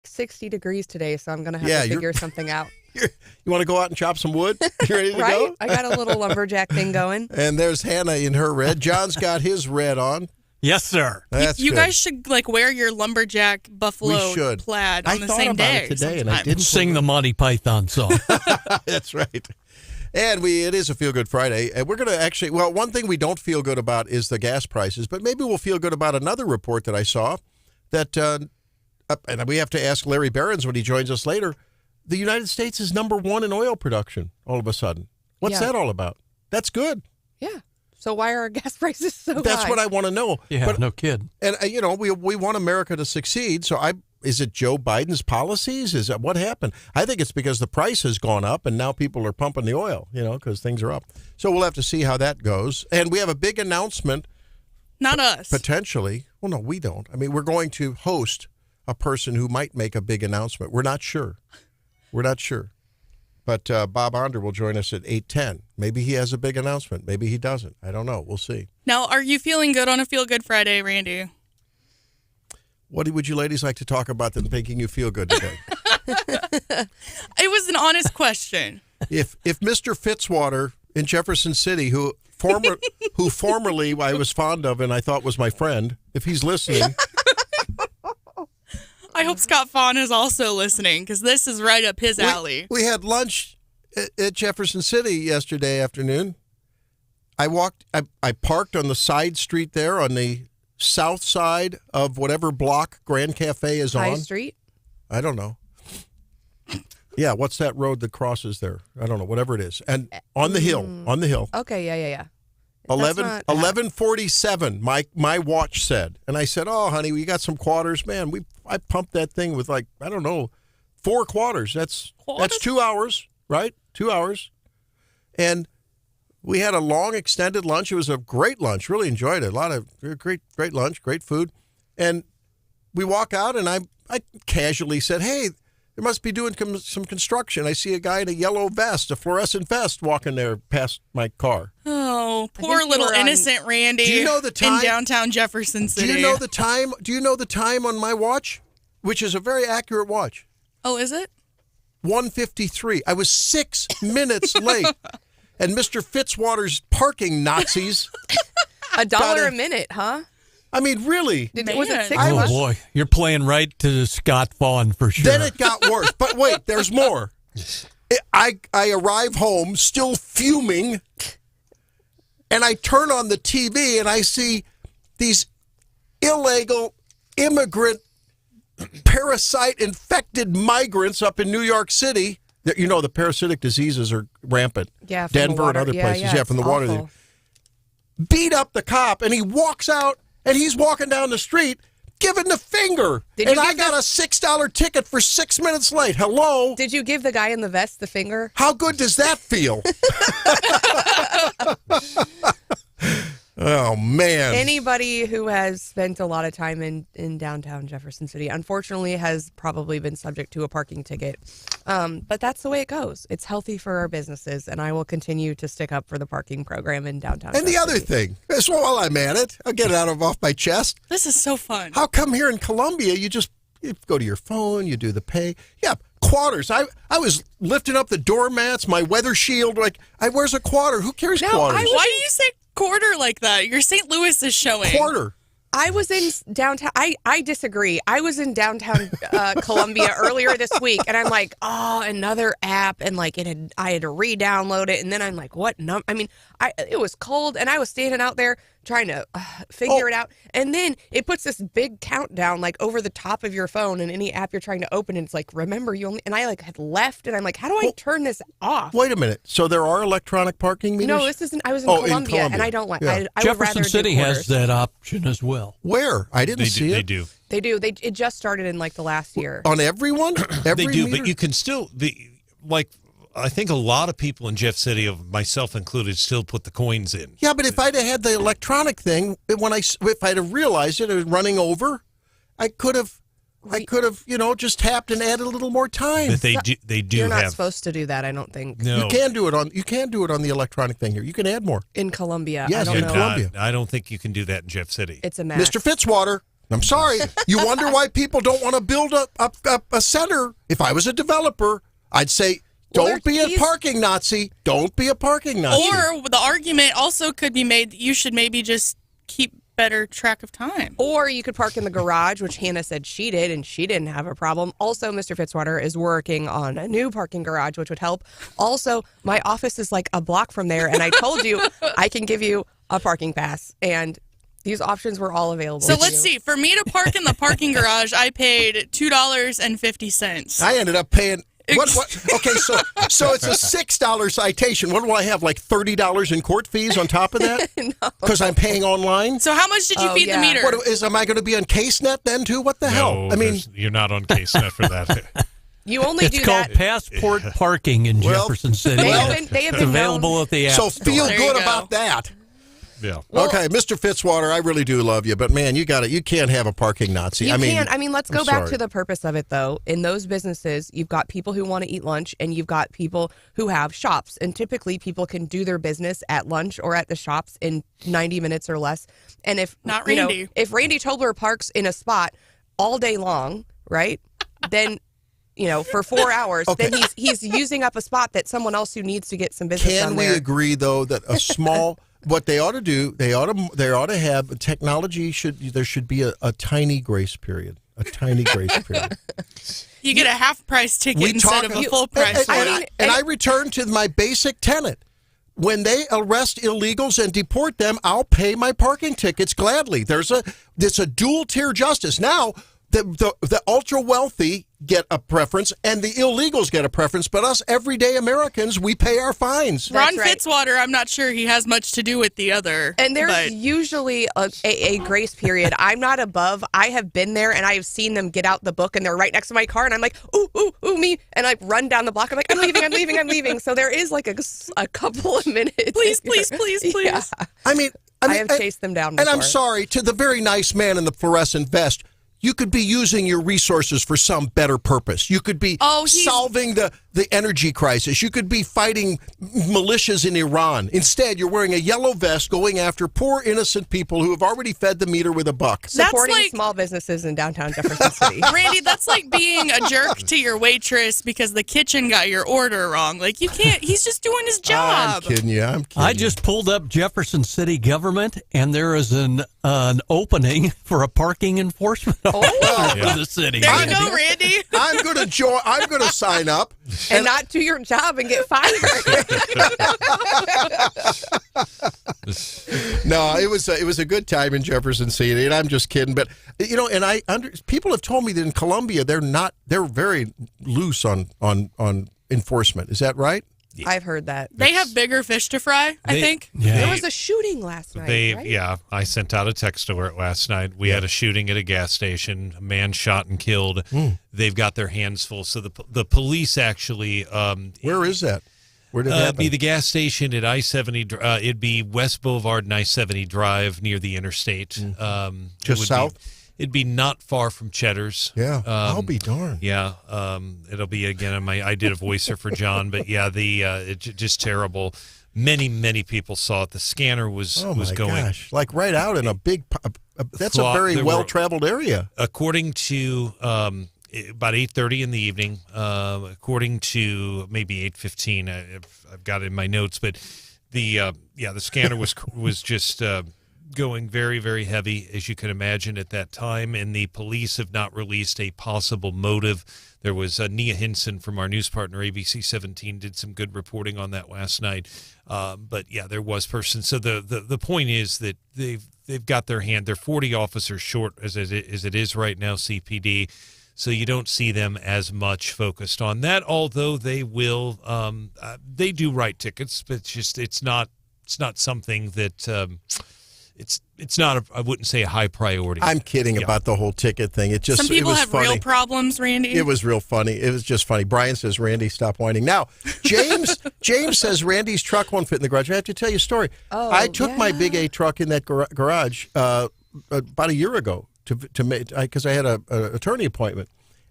it's 60 degrees today, so I'm going to have to figure something out. You want to go out and chop some wood? You ready to right? go? I got a little lumberjack thing going. And there's Hannah in her red. John's got his red on. Yes, sir. That's you good. guys should wear your lumberjack buffalo plaid on the same day. I thought about it today, and I didn't sing the Monty Python song. That's right. And it is a Feel Good Friday. And we're going to actually, one thing we don't feel good about is the gas prices, but maybe we'll feel good about another report that I saw that, and we have to ask Larry Behrens when he joins us later, the United States is number one in oil production all of a sudden. What's that all about? That's good. Yeah. So why are our gas prices so high? That's what I want to know. Yeah, but, no kid. And, we want America to succeed, so is it Joe Biden's policies? Is that what happened? I think it's because the price has gone up and now people are pumping the oil, because things are up. So we'll have to see how that goes. And we have a big announcement. Not us. Potentially. Well, no, we don't. I mean, we're going to host a person who might make a big announcement. We're not sure. But Bob Onder will join us at 8:10. Maybe he has a big announcement. Maybe he doesn't. I don't know. We'll see. Now, are you feeling good on a Feel Good Friday, Randy? What would you ladies like to talk about that's making you feel good today? It was an honest question. If Mr. Fitzwater in Jefferson City, who formerly I was fond of and I thought was my friend, if he's listening. I hope Scott Fawn is also listening, because this is right up his alley. We had lunch at Jefferson City yesterday afternoon. I parked on the side street there on the south side of whatever block Grand Cafe is on. High Street? I don't know. Yeah, what's that road that crosses there? I don't know, whatever it is. And on the hill. Okay, yeah. 11:47, my watch said. And I said, oh, honey, we got some quarters. Man, I pumped that thing with 4 quarters. That's 2 hours, right? 2 hours. And we had a long, extended lunch. It was a great lunch. Really enjoyed it. A lot of great lunch, great food. And we walk out, and I casually said, hey, they must be doing some construction. I see a guy in a yellow vest, a fluorescent vest, walking there past my car. Oh, poor little innocent Randy. Do you know the time? In downtown Jefferson City. Do you know the time? Do you know the time on my watch? Which is a very accurate watch. Oh, is it? 1:53. I was 6 minutes late. And Mr. Fitzwater's parking Nazis. $1 a minute, huh? I mean, really? Was it 6 Oh, boy. You're playing right to Scott Fawn for sure. Then it got worse. But wait, there's more. I arrive home still fuming, and I turn on the TV, and I see these illegal immigrant parasite-infected migrants up in New York City. You know, the parasitic diseases are rampant. Yeah, from Denver the water. and other places. Yeah, From the water. awful. Beat up the cop, and he walks out, and he's walking down the street giving the finger. And I got a $6 ticket for 6 minutes late. Hello? Did you give the guy in the vest the finger? How good does that feel? Oh, man. Anybody who has spent a lot of time in downtown Jefferson City, unfortunately, has probably been subject to a parking ticket. But that's the way it goes. It's healthy for our businesses, and I will continue to stick up for the parking program in downtown And the Jefferson other City. thing, so while I'm at it, I'll get it off my chest. This is so fun. How come here in Columbia, you go to your phone, you do the pay? Yeah, quarters. I was lifting up the doormats, my weather shield. Where's a quarter? Who carries quarters? Why do you say quarter like that? Your St. Louis is showing. Quarter. I was in downtown. I disagree. I was in downtown Columbia earlier this week, and I'm like, oh, another app, and I had to re-download it, and then I'm like, what? It was cold, and I was standing out there trying to figure it out, and then it puts this big countdown over the top of your phone, and any app you're trying to open, and it's like, remember you only. And I had left, and I'm like, how do I turn this off? Wait a minute. So there are electronic parking meters? No, this isn't. I was in Columbia, and I don't like. Yeah. I would Jefferson rather City do has that option as well. Where? I didn't see it. They do. It just started in the last year. On everyone? They do, meter? but you can still I think a lot of people in Jeff City, myself included, still put the coins in. Yeah, but if I'd have had the electronic thing, if I'd have realized it was running over, I could have, just tapped and added a little more time. But they do You're not have. supposed to do that, I don't think. No, You can do it on the electronic thing here. You can add more. In Columbia, Yes, I don't in know. Columbia. I don't think you can do that in Jeff City. It's a mess. Mr. Fitzwater. I'm sorry. You wonder why people don't want to build a center. If I was a developer, I'd say, don't be a parking Nazi. Don't be a parking Nazi. Or the argument also could be made that you should maybe just keep better track of time. Or you could park in the garage, which Hannah said she did, and she didn't have a problem. Also, Mr. Fitzwater is working on a new parking garage, which would help. Also, my office is like a block from there, and I told you I can give you a parking pass, and these options were all available. So let's see. For me to park in the parking garage, I paid $2.50. I ended up paying... What? Okay, so it's a $6 citation. What do I have, like $30 in court fees on top of that? Because I'm paying online? So how much did you feed the meter? Am I going to be on CaseNet then, too? What the hell? I mean, you're not on CaseNet for that. You only it's do called that. passport parking in Jefferson City. They have been available at the app So store. feel good about that. Yeah. Well, okay, Mr. Fitzwater, I really do love you, but man, you can't have a parking Nazi. You can't. I mean, let's go back to the purpose of it, though. In those businesses, you've got people who want to eat lunch, and you've got people who have shops. And typically, people can do their business at lunch or at the shops in 90 minutes or less. And if if Randy Tobler parks in a spot all day long, right, then for 4 hours, then he's using up a spot that someone else who needs to get some business Can on we there. agree, though, that a small... What they ought to do, they ought to have technology. There should be a tiny grace period. A tiny grace period. You get a half price ticket instead of a full price one. And I return to my basic tenet. When they arrest illegals and deport them, I'll pay my parking tickets gladly. It's a dual tier justice. Now the ultra wealthy get a preference and the illegals get a preference, but us everyday Americans, we pay our fines. Ron Fitzwater, I'm not sure he has much to do with the other. And there's usually a grace period. I'm not above. I have been there and I have seen them get out the book and they're right next to my car and I'm like, ooh, me. And I run down the block. I'm like, I'm leaving. So there is like a couple of minutes. Please. Yeah. I mean, I have chased them down before. And I'm sorry to the very nice man in the fluorescent vest. You could be using your resources for some better purpose. You could be solving the energy crisis. You could be fighting militias in Iran. Instead, you're wearing a yellow vest going after poor, innocent people who have already fed the meter with a buck. Supporting small businesses in downtown Jefferson City. Randy, that's like being a jerk to your waitress because the kitchen got your order wrong. Like, you can't. He's just doing his job. I'm kidding you. I just pulled up Jefferson City government, and there is an opening for a parking enforcement officer for the city. There you go, Randy. I'm going to sign up. And not do your job and get fired. No, it was a good time in Jefferson City, and I'm just kidding. But people have told me that in Columbia they're very loose on enforcement. Is that right? I've heard that. They have bigger fish to fry, I think. Yeah. There was a shooting last night, right? Yeah, I sent out a text over it last night. We had a shooting at a gas station. A man shot and killed. They've got their hands full. So the police actually... Where is that? Where did it happen? Be the gas station at I-70. It'd be West Boulevard and I-70 Drive near the interstate. Just south? It'd be not far from Cheddar's. Yeah, I'll be darned. Yeah, it'll be again. I did a voicer for John, but yeah, it's just terrible. Many people saw it. The scanner was going. Gosh, like right out in a big. That's a very well-traveled area. According to about 8:30 in the evening, according to maybe 8:15. I've got it in my notes, but the scanner was just. Going very, very heavy, as you can imagine, at that time, and the police have not released a possible motive. There was Nia Hinson from our news partner, ABC 17, did some good reporting on that last night. But yeah, there was person. So the point is that they've got their hand. They're 40 officers short as it is right now, CPD. So you don't see them as much focused on that. Although they will, they do write tickets, but it's not something that. It's not. I wouldn't say a high priority. I'm kidding about the whole ticket thing. It just some people have funny. real problems, Randy. It was real funny. It was just funny. Brian says, "Randy, stop whining." Now, James says Randy's truck won't fit in the garage. I have to tell you a story. I took my Big A truck in that garage about a year ago to make because I had an attorney appointment,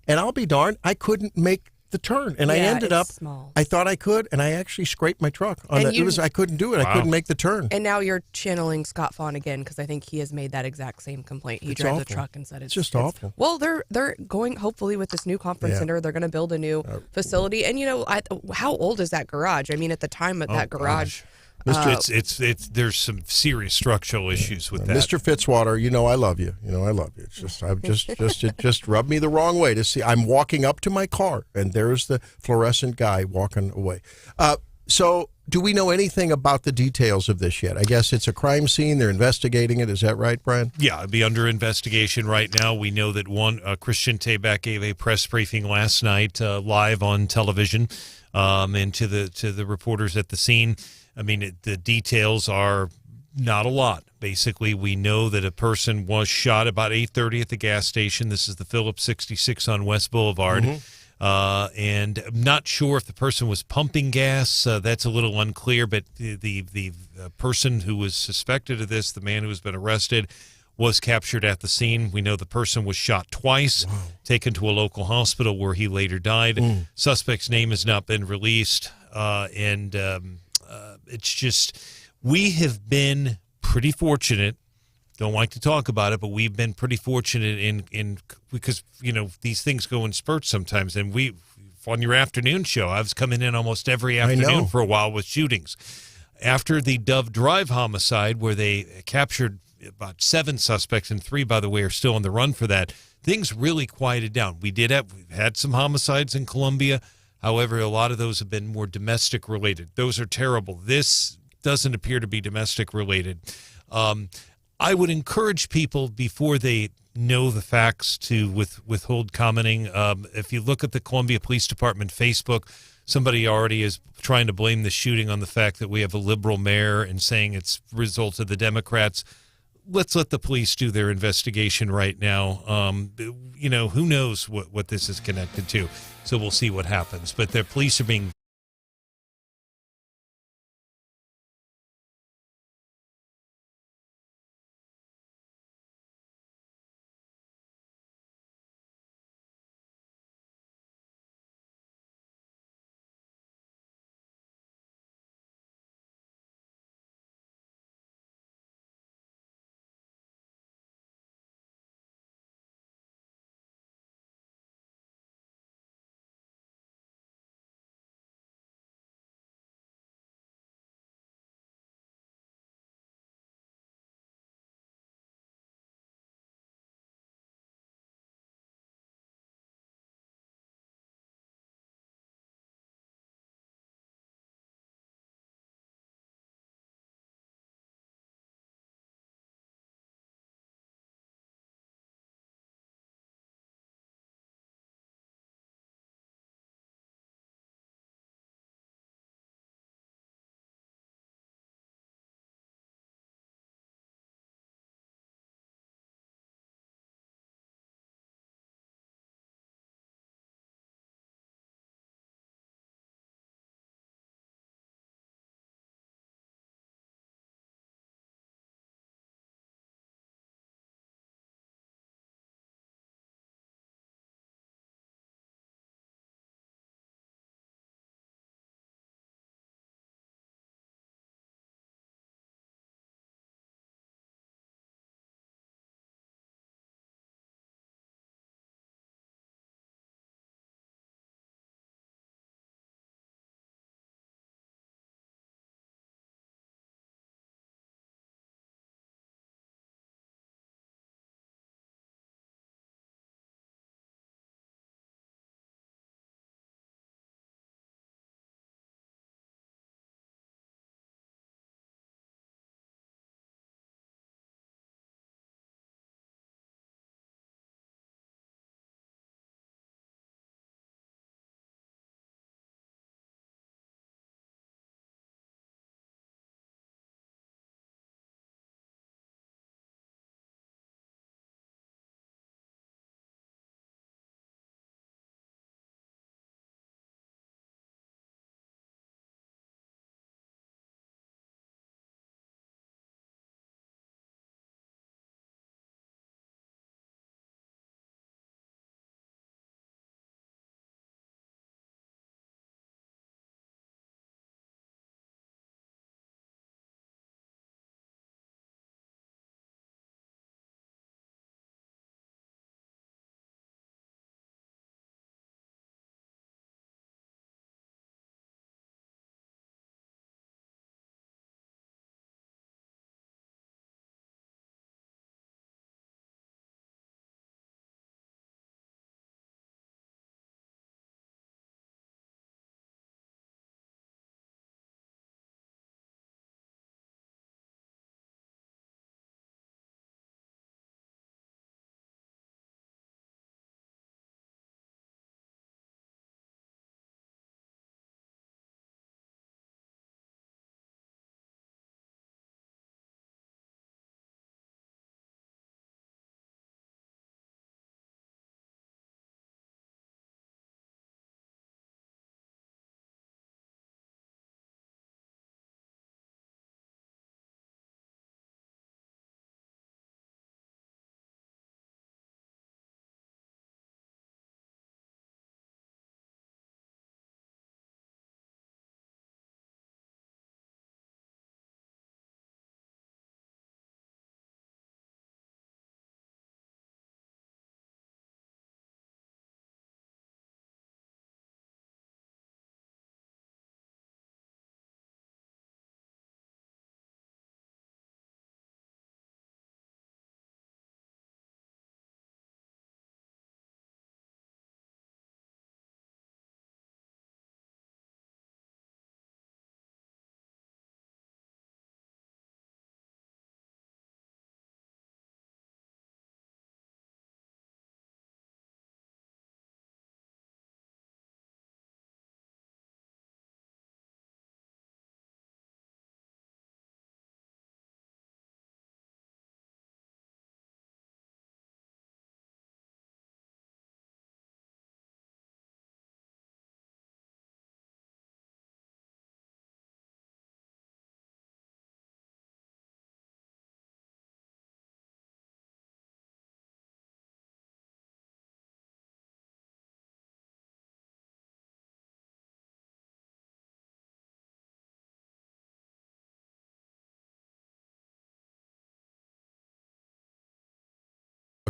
and I'll be darned, I couldn't make the turn, and I Yeah, ended it's up. small. I thought I could, and I actually scraped my truck. I couldn't do it. I couldn't make the turn. And now you're channeling Scott Fawn again because I think he has made that exact same complaint. He It's drives the awful. truck and said it's just awful. Well, they're going hopefully with this new conference Yeah. center. They're going to build a new facility. And how old is that garage? I mean, at the time of that garage. It's there's some serious structural issues with that. Mr. Fitzwater, I love you. I love you. It's just it just rubbed me the wrong way to see. I'm walking up to my car, and there's the fluorescent guy walking away. So, do we know anything about the details of this yet? I guess it's a crime scene. They're investigating it. Is that right, Brian? Yeah, it'd be under investigation right now. We know that Christian Tabak gave a press briefing last night live on television, and to the reporters at the scene. I mean, the details are not a lot. Basically, we know that a person was shot about 8:30 at the gas station. This is the Phillips 66 on West Boulevard. Mm-hmm. And I'm not sure if the person was pumping gas. That's a little unclear, but the person who was suspected of this, the man who has been arrested, was captured at the scene. We know the person was shot twice, taken to a local hospital where he later died. Suspect's name has not been released, it's just, we have been pretty fortunate. Don't like to talk about it, but we've been pretty fortunate in because these things go in spurts sometimes. And on your afternoon show, I was coming in almost every afternoon for a while with shootings. After the Dove Drive homicide, where they captured about 7 suspects, and 3, by the way, are still on the run for that, things really quieted down. We've had some homicides in Columbia. However, a lot of those have been more domestic related. Those are terrible. This doesn't appear to be domestic related. I would encourage people, before they know the facts, to withhold commenting. If you look at the Columbia Police Department Facebook, somebody already is trying to blame the shooting on the fact that we have a liberal mayor and saying it's a result of the Democrats. Let's let the police do their investigation right now. Who knows what this is connected to. So we'll see what happens. But the police are being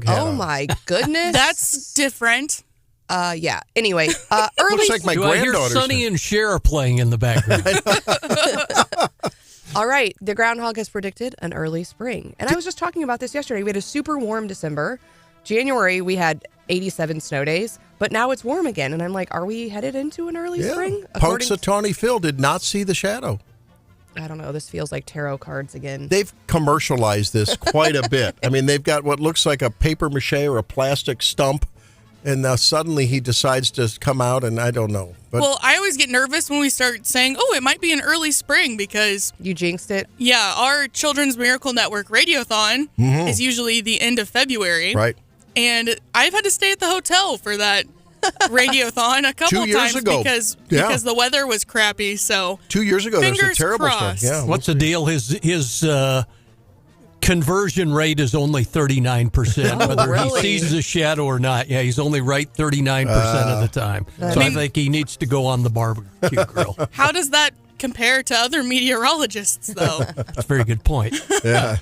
hat Oh on. my goodness. That's different. Yeah. Anyway, early. Looks like my Do I hear granddaughter's Sonny and Cher playing in the background? All right, the groundhog has predicted an early spring. And I was just talking about this yesterday. We had a super warm December. January, we had 87 snow days, but now it's warm again. And I'm like, are we headed into an early spring? Punxsutawney Phil did not see the shadow. I don't know. This feels like tarot cards again. They've commercialized this quite a bit. I mean, they've got what looks like a paper mache or a plastic stump, and suddenly he decides to come out, and I don't know. But Well, I always get nervous when we start saying, oh, it might be an early spring because, You jinxed it. yeah, our Children's Miracle Network Radiothon is usually the end of February. right. And I've had to stay at the hotel for that radiothon a couple 2 years times ago. because Yeah. the weather was crappy. So 2 years ago, there was a Fingers terrible crossed. storm. Yeah. What's the deal? His conversion rate is only 39%, Oh, whether really? he sees a shadow or not. Yeah, he's only right 39% of the time. So I think he needs to go on the barbecue grill. how does that compare to other meteorologists, though? That's a very good point. Yeah.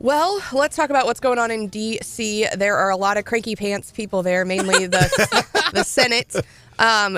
Well, let's talk about what's going on in D.C. There are a lot of cranky pants people there, mainly the Senate.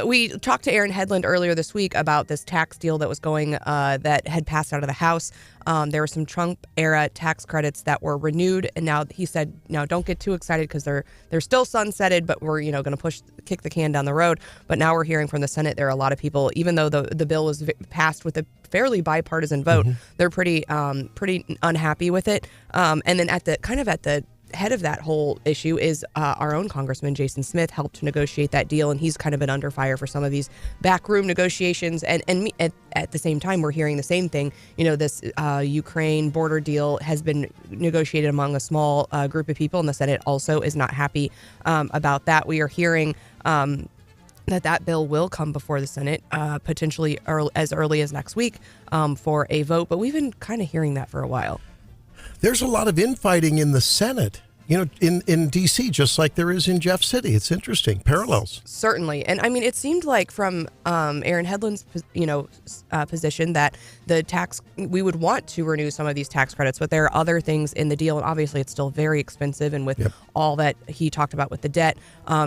We talked to Aaron Hedlund earlier this week about this tax deal that was going that had passed out of the House. There were some Trump-era tax credits that were renewed, and now he said, "No, don't get too excited because they're still sunsetted, but we're going to kick the can down the road." But now we're hearing from the Senate there are a lot of people, even though the bill was passed with a fairly bipartisan vote, they're pretty unhappy with it. And then at the head of that whole issue is our own Congressman Jason Smith helped to negotiate that deal, and he's kind of been under fire for some of these backroom negotiations. And at the same time, we're hearing the same thing. This Ukraine border deal has been negotiated among a small group of people, and the Senate also is not happy about that. We are hearing that bill will come before the Senate potentially as early as next week for a vote, but we've been kind of hearing that for a while. There's a lot of infighting in the Senate, in D.C., just like there is in Jeff City. It's interesting. Parallels. Certainly. And I mean, it seemed like from Aaron Hedlund's, position that we would want to renew some of these tax credits, but there are other things in the deal. And obviously it's still very expensive. And with all that he talked about with the debt,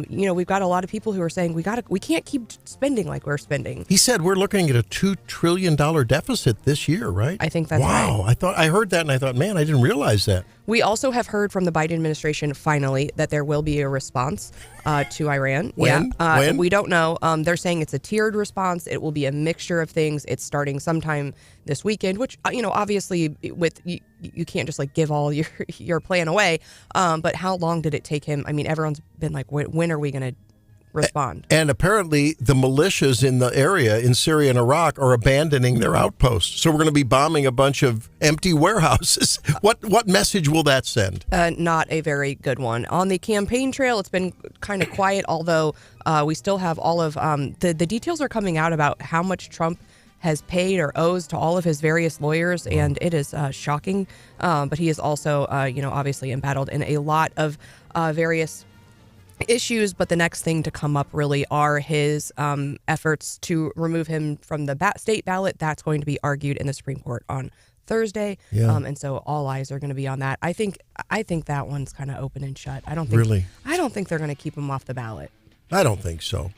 we've got a lot of people who are saying we can't keep spending like we're spending. He said we're looking at a $2 trillion deficit this year, right? I think that's wow. right. I heard that and I thought, man, I didn't realize that. We also have heard from the Biden administration finally that there will be a response to Iran. When? Yeah, When? We don't know. They're saying it's a tiered response. It will be a mixture of things. It's starting sometime this weekend, which obviously with you can't just like give all your plan away. But how long did it take him? I mean, everyone's been like, when are we going to respond? And apparently the militias in the area in Syria and Iraq are abandoning their outposts. So we're going to be bombing a bunch of empty warehouses. What message will that send? Not a very good one. On the campaign trail, it's been kind of quiet, although we still have all of the details are coming out about how much Trump has paid or owes to all of his various lawyers, and it is shocking. But he is also, obviously embattled in a lot of various issues, but the next thing to come up really are his efforts to remove him from the state ballot. That's going to be argued in the Supreme Court on Thursday, and so all eyes are going to be on that. I think that one's kind of open and shut. I don't think they're going to keep him off the ballot. I don't think so.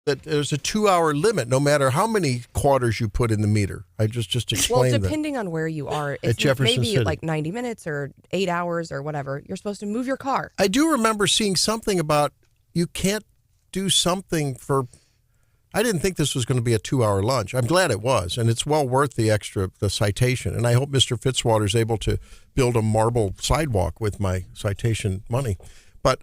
that there's a 2-hour limit, no matter how many quarters you put in the meter. I just Well, explained that. depending on where you are, At it's Jefferson maybe City. like 90 minutes or 8 hours or whatever. You're supposed to move your car. I do remember seeing something about you can't do something for. I didn't think this was going to be a 2-hour lunch. I'm glad it was, and it's well worth the citation. And I hope Mr. Fitzwater is able to build a marble sidewalk with my citation money. But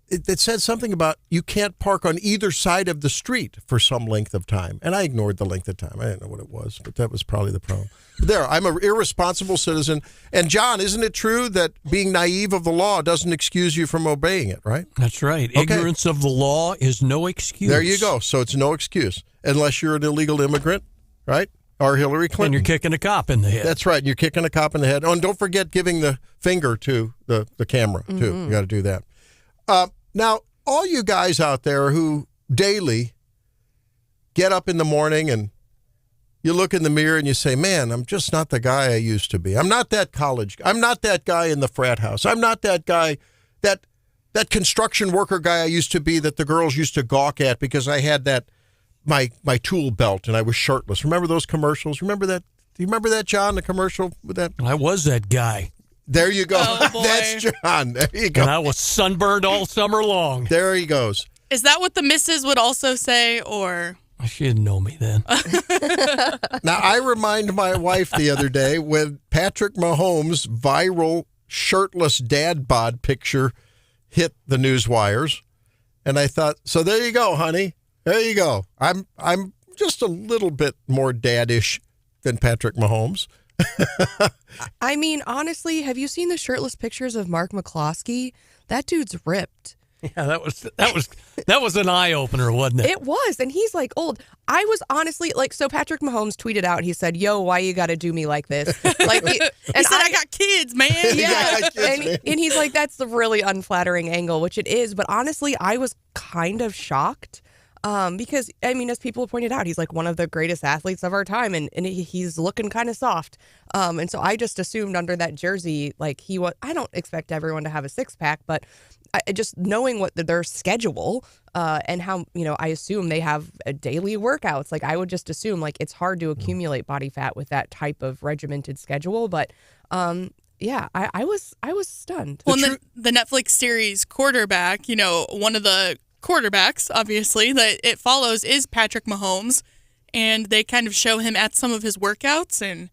it said something about you can't park on either side of the street for some length of time. And I ignored the length of time. I didn't know what it was, but that was probably the problem. But there, I'm an irresponsible citizen. And, John, isn't it true that being naive of the law doesn't excuse you from obeying it, right? That's right. Okay. Ignorance of the law is no excuse. There you go. So it's no excuse unless you're an illegal immigrant, right? Or Hillary Clinton. And you're kicking a cop in the head. That's right. You're kicking a cop in the head. Oh, and don't forget giving the finger to the camera, too. You got to do that. Now, all you guys out there who daily get up in the morning and you look in the mirror and you say, man, I'm just not the guy I used to be. I'm not that college. I'm not that guy in the frat house. I'm not that guy, that construction worker guy I used to be that the girls used to gawk at because I had that my tool belt and I was shirtless. Remember those commercials? Remember that? Do you remember that, John, the commercial with that? I was that guy. There you go. Oh, boy. That's John. There you go. And I was sunburned all summer long. There he goes. Is that what the missus would also say, or? She didn't know me then. Now, I remind my wife the other day when Patrick Mahomes' viral shirtless dad bod picture hit the news wires. And I thought, so there you go, honey. There you go. I'm just a little bit more daddish than Patrick Mahomes. I mean, honestly, have you seen the shirtless pictures of Mark McCloskey? That dude's ripped. Yeah, that was an eye opener, wasn't it? It was, and he's like old. I was honestly like, so Patrick Mahomes tweeted out, he said, "Yo, why you got to do me like this?" Like, He said, I got kids, man. yeah, got kids, man. and he's like, that's the really unflattering angle, which it is. But honestly, I was kind of shocked. Because, I mean, as people pointed out, he's like one of the greatest athletes of our time, and he's looking kind of soft. And so I just assumed under that jersey, like he was, I don't expect everyone to have a six-pack, but just knowing what their schedule and how, I assume they have daily workouts. Like I would just assume like it's hard to accumulate body fat with that type of regimented schedule. But yeah, I was stunned. Well, the Netflix series Quarterback, one of the quarterbacks, obviously, that it follows is Patrick Mahomes, and they kind of show him at some of his workouts and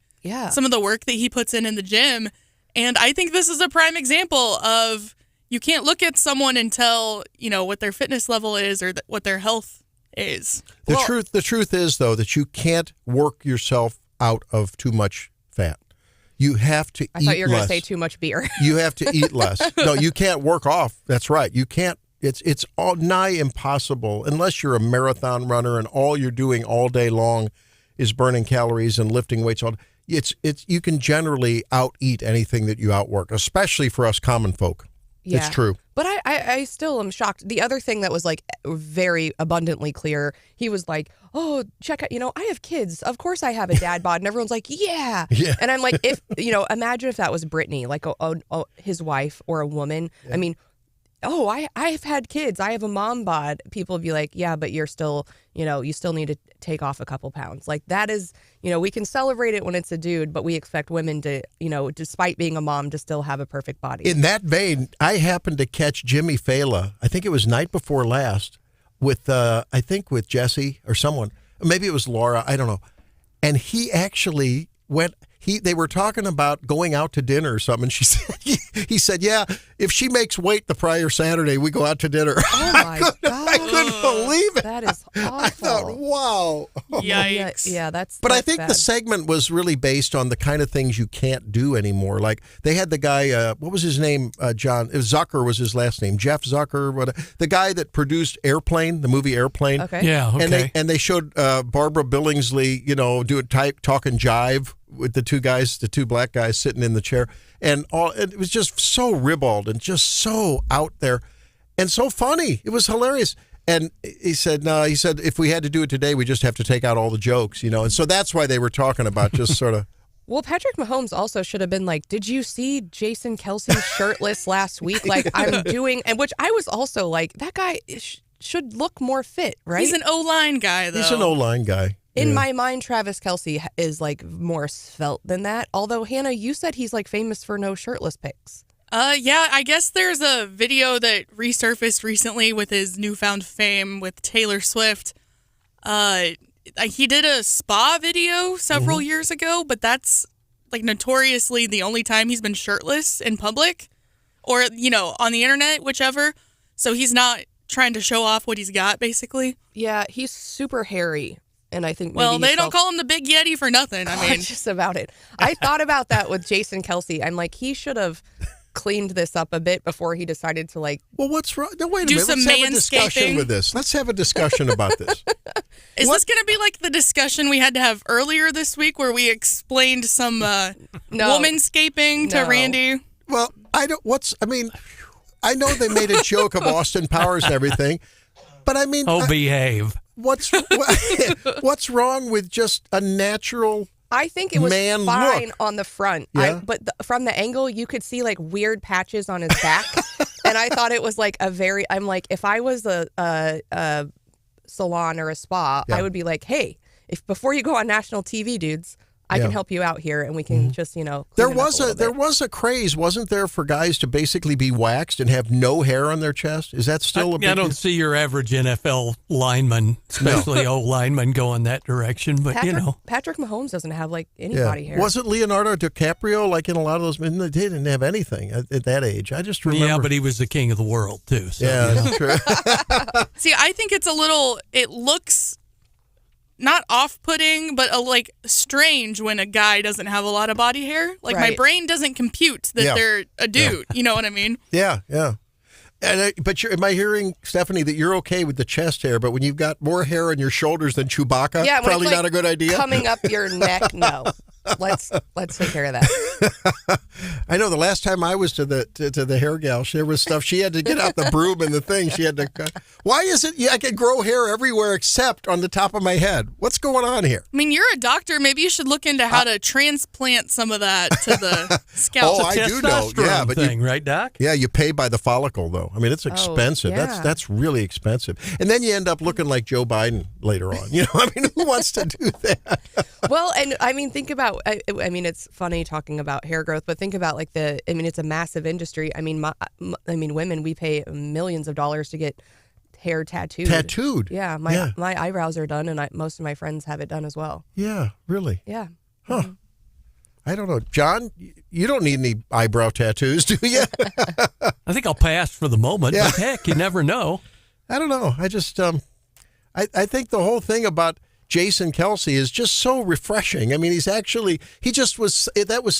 some of the work that he puts in the gym. And I think this is a prime example of you can't look at someone and tell, what their fitness level is or what their health is. The truth is, though, that you can't work yourself out of too much fat. You have to eat less. I thought you were going to say too much beer. You have to eat less. No, you can't work off. That's right. You can't. It's all nigh impossible unless you're a marathon runner and all you're doing all day long is burning calories and lifting weights. It's you can generally out eat anything that you outwork, especially for us common folk. Yeah. It's true. But I still am shocked. The other thing that was like very abundantly clear, he was like, oh, check out, I have kids. Of course I have a dad bod. And everyone's like, yeah. And I'm like, if, imagine if that was Brittany, like his wife or a woman. Yeah. I mean, I've had kids. I have a mom bod. People would be like, yeah, but you're still, you still need to take off a couple pounds. Like that is, we can celebrate it when it's a dude, but we expect women to, despite being a mom, to still have a perfect body. In that vein, I happened to catch Jimmy Fallon. I think it was night before last with Jesse or someone. Maybe it was Laura. I don't know. And he actually went. They were talking about going out to dinner or something. And he said, yeah, if she makes weight the prior Saturday, we go out to dinner. Oh my God. I couldn't believe it. That is awful. I thought, wow. Yikes. Yeah, that's But that's I think bad. the segment was really based on the kind of things you can't do anymore. Like they had the guy, what was his name, John? It was Zucker was his last name. Jeff Zucker, the guy that produced Airplane, the movie Airplane. Okay. Yeah, okay. And they showed Barbara Billingsley, talking jive with the two black guys sitting in the chair. And it was just so ribald and just so out there and so funny. It was hilarious. And he said, no, if we had to do it today, we just have to take out all the jokes, And so that's why they were talking about just sort of. Well, Patrick Mahomes also should have been like, did you see Jason Kelsey shirtless last week? Like I'm doing, and which I was also like, that guy should look more fit, right? He's an O-line guy, though. He's an O-line guy. In my mind, Travis Kelce is like more svelte than that. Although, Hannah, you said he's like famous for no shirtless pics. Yeah, I guess there's a video that resurfaced recently with his newfound fame with Taylor Swift. He did a spa video several years ago, but that's like notoriously the only time he's been shirtless in public or, on the internet, whichever. So he's not trying to show off what he's got, basically. Yeah, he's super hairy. And I think they don't call him the Big Yeti for nothing. I mean, just about it. I thought about that with Jason Kelce. I'm like, he should have cleaned this up a bit before he decided to like. Well, what's wrong? No, wait a do minute. some Let's have a discussion manscaping. with this. Let's have a discussion about this. Is this going to be like the discussion we had to have earlier this week where we explained some womanscaping to Randy? Well, I know they made a joke of Austin Powers and everything, but I mean, behave. What's wrong with just a natural? I think it was man fine look. on the front, Yeah? but from the angle, you could see like weird patches on his back, and I thought it was like I'm like, if I was a salon or a spa, I would be like, hey, if before you go on national TV, dudes, I can help you out here, and we can just clean There it up a there was a craze, wasn't there, for guys to basically be waxed and have no hair on their chest? Is that still a big? I don't see your average NFL lineman, especially O lineman, going that direction. But Patrick Mahomes doesn't have like any body hair. Wasn't Leonardo DiCaprio like in a lot of those? They didn't have anything at that age. I just remember. Yeah, but he was the king of the world too. So, that's true. See, I think it's it looks not off-putting, but like strange when a guy doesn't have a lot of body hair. Like my brain doesn't compute that they're a dude. You know what I mean? Yeah. And am I hearing, Stephanie, that you're okay with the chest hair, but when you've got more hair on your shoulders than Chewbacca, probably not a good idea? Coming up your neck, no. Let's take care of that. I know the last time I was to the hair gal, there was stuff she had to get out the broom and the thing. She had to cut. Why is it I can grow hair everywhere except on the top of my head? What's going on here? I mean, you're a doctor. Maybe you should look into how to transplant some of that to the scalp. Oh, I do know. Yeah, but right, Doc? Yeah, you pay by the follicle, though. I mean, it's expensive. That's really expensive. And then you end up looking like Joe Biden later on. I mean, who wants to do that? Well, and I mean, think about. I mean, it's funny talking about hair growth, but think about it's a massive industry. I mean, women, we pay millions of dollars to get hair tattooed. Tattooed? Yeah, my eyebrows are done, and most of my friends have it done as well. Yeah, really? Yeah. Huh. Mm-hmm. I don't know. John, you don't need any eyebrow tattoos, do you? I think I'll pass for the moment, but heck, you never know. I don't know. I just, I think the whole thing about Jason Kelce is just so refreshing. I mean, that was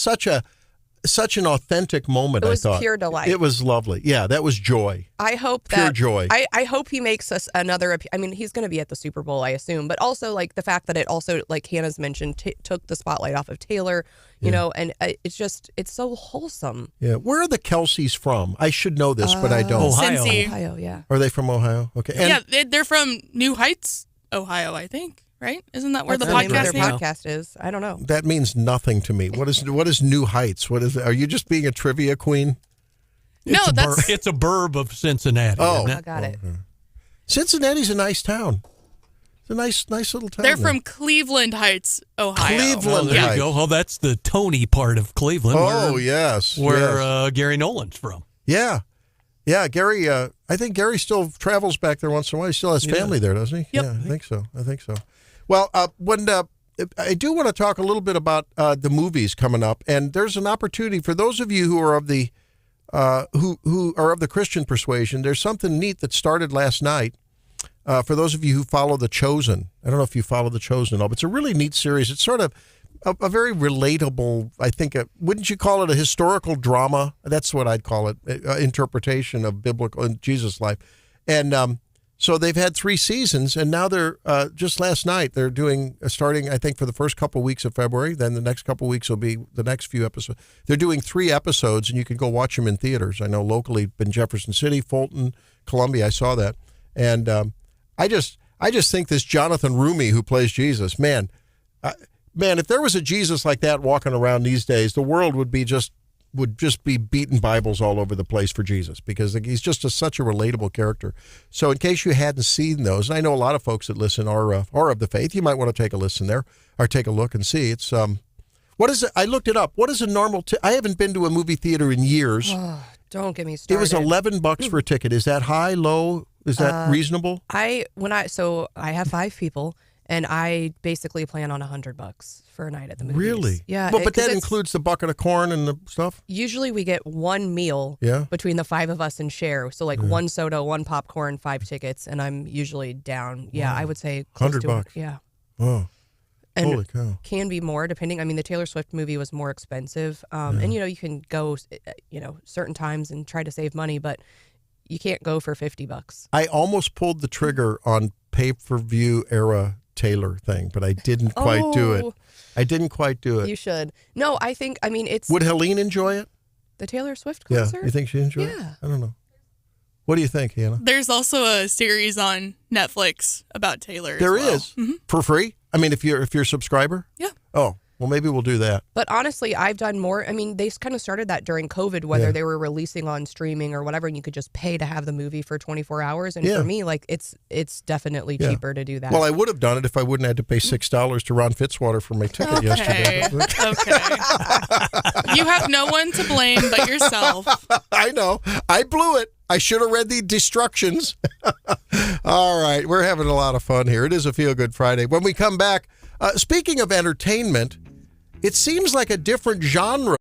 such an authentic moment, I thought. It was pure delight. It was lovely. Yeah, that was joy. I hope pure joy. I hope he makes us another. I mean, he's going to be at the Super Bowl, I assume, but also like the fact that it also, like Hannah's mentioned, took the spotlight off of Taylor. And it's so wholesome. Yeah, where are the Kelce's from? I should know this, but I don't. Ohio, yeah. Are they from Ohio? Okay. And they're from New Heights, Ohio, I think. Right? Isn't that where the podcast is? I don't know. That means nothing to me. What is New Heights? What is it? Are you just being a trivia queen? It's a burb of Cincinnati. Oh, I got it. Cincinnati's a nice town. It's a nice little town. They're from Cleveland Heights, Ohio. Cleveland there Heights. you go. Oh, that's the Tony part of Cleveland. Yes. Where Gary Nolan's from. Yeah. Yeah, Gary, I think Gary still travels back there once in a while. He still has family there, doesn't he? Yep. Yeah, I think so. Well, I do want to talk a little bit about the movies coming up, and there's an opportunity for those of you who are of the who are of the Christian persuasion. There's something neat that started last night. For those of you who follow The Chosen, I don't know if you follow The Chosen at all, but it's a really neat series. It's sort of a very relatable, I think, wouldn't you call it a historical drama? That's what I'd call it, interpretation of biblical and Jesus' life. And so they've had 3 seasons, and now they're, just last night, they're doing, starting, I think, for the first couple of weeks of February, then the next couple of weeks will be the next few episodes. They're doing 3 episodes, and you can go watch them in theaters. I know locally in Jefferson City, Fulton, Columbia, I saw that. And I just think this Jonathan Rumi, who plays Jesus, man, if there was a Jesus like that walking around these days, the world would be just would just be beating Bibles all over the place for Jesus because he's just such a relatable character. So in case you hadn't seen those, and I know a lot of folks that listen are of the faith, you might want to take a listen there or take a look and see. It's what is it? I looked it up. What is a normal? I haven't been to a movie theater in years. Oh, don't get me started. It was $11 for a ticket. Is that high, low? Is that reasonable? I have 5 people. And I basically plan on $100 for a night at the movies. Really? Yeah. Well, but that includes the bucket of corn and the stuff? Usually we get one meal between the 5 of us and share. So like one soda, one popcorn, 5 tickets, and I'm usually down. Yeah, I would say close to $100. Yeah. Oh. And holy cow. Can be more depending. I mean, the Taylor Swift movie was more expensive. And, you can go, certain times and try to save money, but you can't go for $50. I almost pulled the trigger on pay-per-view era Taylor thing, but I didn't quite do it. I didn't quite do it. You should. No, it's... Would Helene enjoy it? The Taylor Swift concert? Yeah, you think she'd enjoy it? Yeah. I don't know. What do you think, Hannah? There's also a series on Netflix about Taylor. There as well. is? For free? I mean, if you're a subscriber? Yeah. Oh, well, maybe we'll do that. But honestly, I've done more. I mean, they kind of started that during COVID, whether they were releasing on streaming or whatever, and you could just pay to have the movie for 24 hours. And for me, like, it's definitely cheaper to do that. Well, I would have done it if I wouldn't have to pay $6 to Ron Fitzwater for my ticket yesterday. Okay. You have no one to blame but yourself. I know. I blew it. I should have read the destructions. All right. We're having a lot of fun here. It is a Feel Good Friday. When we come back, speaking of entertainment, it seems like a different genre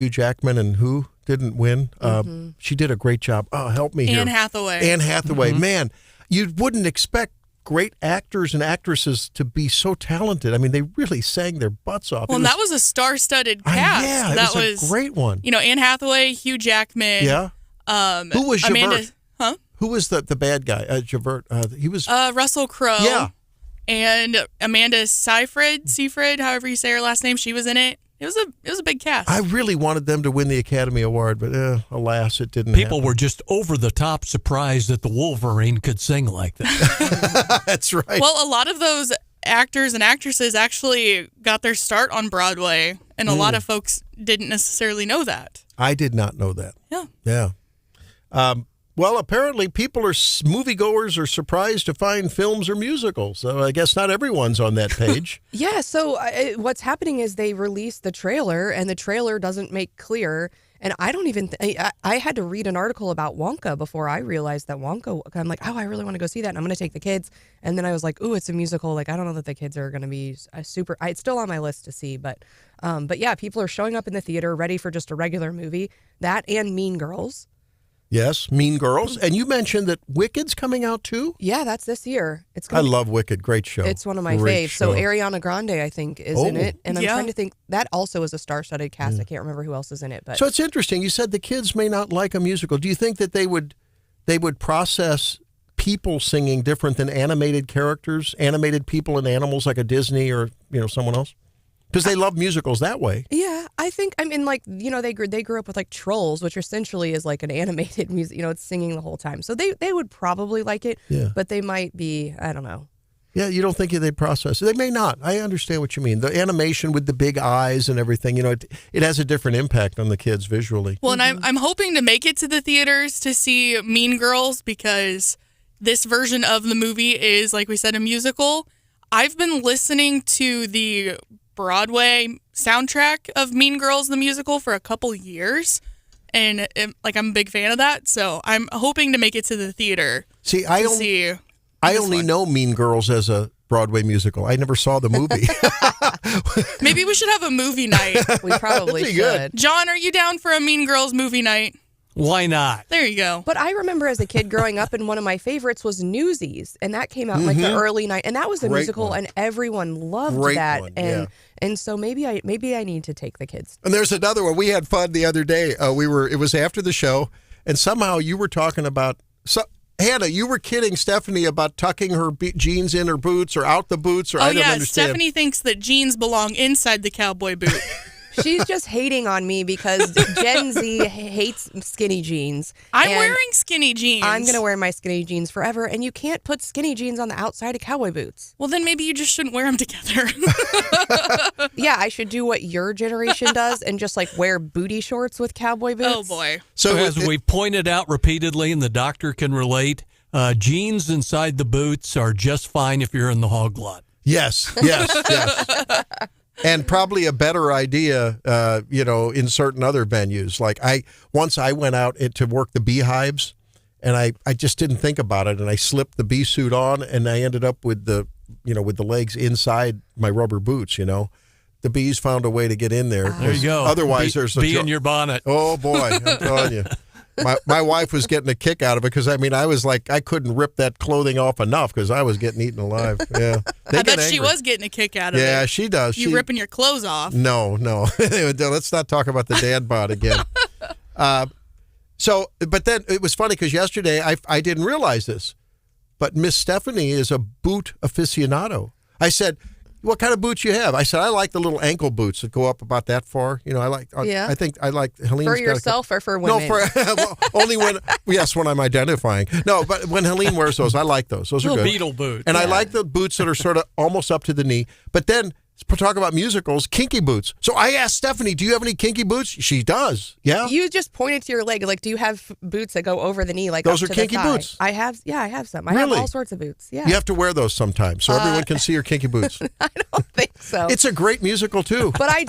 Hugh Jackman and who didn't win? She did a great job. Oh, help me here. Anne Hathaway. Anne Hathaway. Man, you wouldn't expect great actors and actresses to be so talented. I mean, they really sang their butts off. Well, that was a star-studded cast. Yeah, that was a great one. Anne Hathaway, Hugh Jackman. Yeah. Who was Amanda? Javert? Who was the bad guy? Javert. He was Russell Crowe. Yeah. And Amanda Seyfried, however you say her last name, she was in it. It was a big cast. I really wanted them to win the Academy Award, but alas, it didn't People happen. were just over the top surprised that the Wolverine could sing like that. That's right. Well, a lot of those actors and actresses actually got their start on Broadway, and a lot of folks didn't necessarily know that. I did not know that. Yeah. Yeah. Well, apparently moviegoers are surprised to find films or musicals. So I guess not everyone's on that page. Yeah, so what's happening is they released the trailer, and the trailer doesn't make clear. And I don't even, I had to read an article about Wonka before I realized that Wonka, I'm like, oh, I really want to go see that, and I'm going to take the kids. And then I was like, ooh, it's a musical. Like, I don't know that the kids are going to be super, it's still on my list to see. But yeah, people are showing up in the theater ready for just a regular movie. That and Mean Girls. Yes, Mean Girls. And you mentioned that Wicked's coming out too? Yeah, that's this year. I love Wicked. Great show. It's one of my Great faves. show. So Ariana Grande, I think, is in it. And I'm Yeah. trying to think, that also is a star-studded cast. I can't remember who else is in it. But So it's interesting. You said the kids may not like a musical. Do you think that they would process people singing different than animated characters, animated people and animals like a Disney or someone else? Because they love musicals that way. yeah, I think, I mean, like, they grew up with like Trolls, which essentially is like an animated music, it's singing the whole time. So they would probably like it, Yeah. but they might be, I don't know. Yeah, you don't think they process it. They may not. I understand what you mean. The animation with the big eyes and everything, it has a different impact on the kids visually. Well, and I'm hoping to make it to the theaters to see Mean Girls because this version of the movie is, like we said, a musical. I've been listening to the Broadway soundtrack of Mean Girls, the musical, for a couple years. And I'm a big fan of that. So I'm hoping to make it to the theater. See, I only know Mean Girls as a Broadway musical. I never saw the movie. Maybe we should have a movie night. We probably That'd be should. good. John, are you down for a Mean Girls movie night? Why not? There you go. But I remember as a kid growing up, and one of my favorites was Newsies, and that came out in like the early night, and that was a Great musical, one. and everyone loved Great that. one, And so maybe I need to take the kids. And there's another one. We had fun the other day. It was after the show, and somehow you were talking about Hannah, you were kidding Stephanie about tucking her jeans in her boots or out the boots, or I don't understand. Stephanie thinks that jeans belong inside the cowboy boot. She's just hating on me because Gen Z hates skinny jeans. I'm and wearing skinny jeans. I'm going to wear my skinny jeans forever, and you can't put skinny jeans on the outside of cowboy boots. Well, then maybe you just shouldn't wear them together. Yeah, I should do what your generation does and just like wear booty shorts with cowboy boots. Oh, boy. So as we've pointed out repeatedly, and the doctor can relate, jeans inside the boots are just fine if you're in the hog lot. Yes. And probably a better idea, in certain other venues. Like I went out to work the beehives, and I just didn't think about it, and I slipped the bee suit on, and I ended up with the legs inside my rubber boots. The bees found a way to get in there. There you go. Otherwise, there's a bee in your bonnet. Oh boy, I'm telling you. My wife was getting a kick out of it because, I was like, I couldn't rip that clothing off enough because I was getting eaten alive. Yeah, I bet she was getting a kick out of it. Yeah, she does. You ripping your clothes off. No. Let's not talk about the dad bod again. But then it was funny because yesterday I didn't realize this, but Miss Stephanie is a boot aficionado. I said, what kind of boots you have? I said, I like the little ankle boots that go up about that far. Yeah. I think I like Helene's For got yourself or for women? No, well, only when I'm identifying. No, but when Helene wears those, I like those. Those are Little good. beetle boots. And I like the boots that are sort of almost up to the knee. But then, talk about musicals, kinky boots. So I asked Stephanie, do you have any kinky boots? She does. Yeah. You just pointed to your leg. Like, do you have boots that go over the knee? Like Those up are to the kinky thigh? boots? I have some. I have Really? all sorts of boots. Yeah. You have to wear those sometimes so everyone can see your kinky boots. I don't think so. It's a great musical, too. But I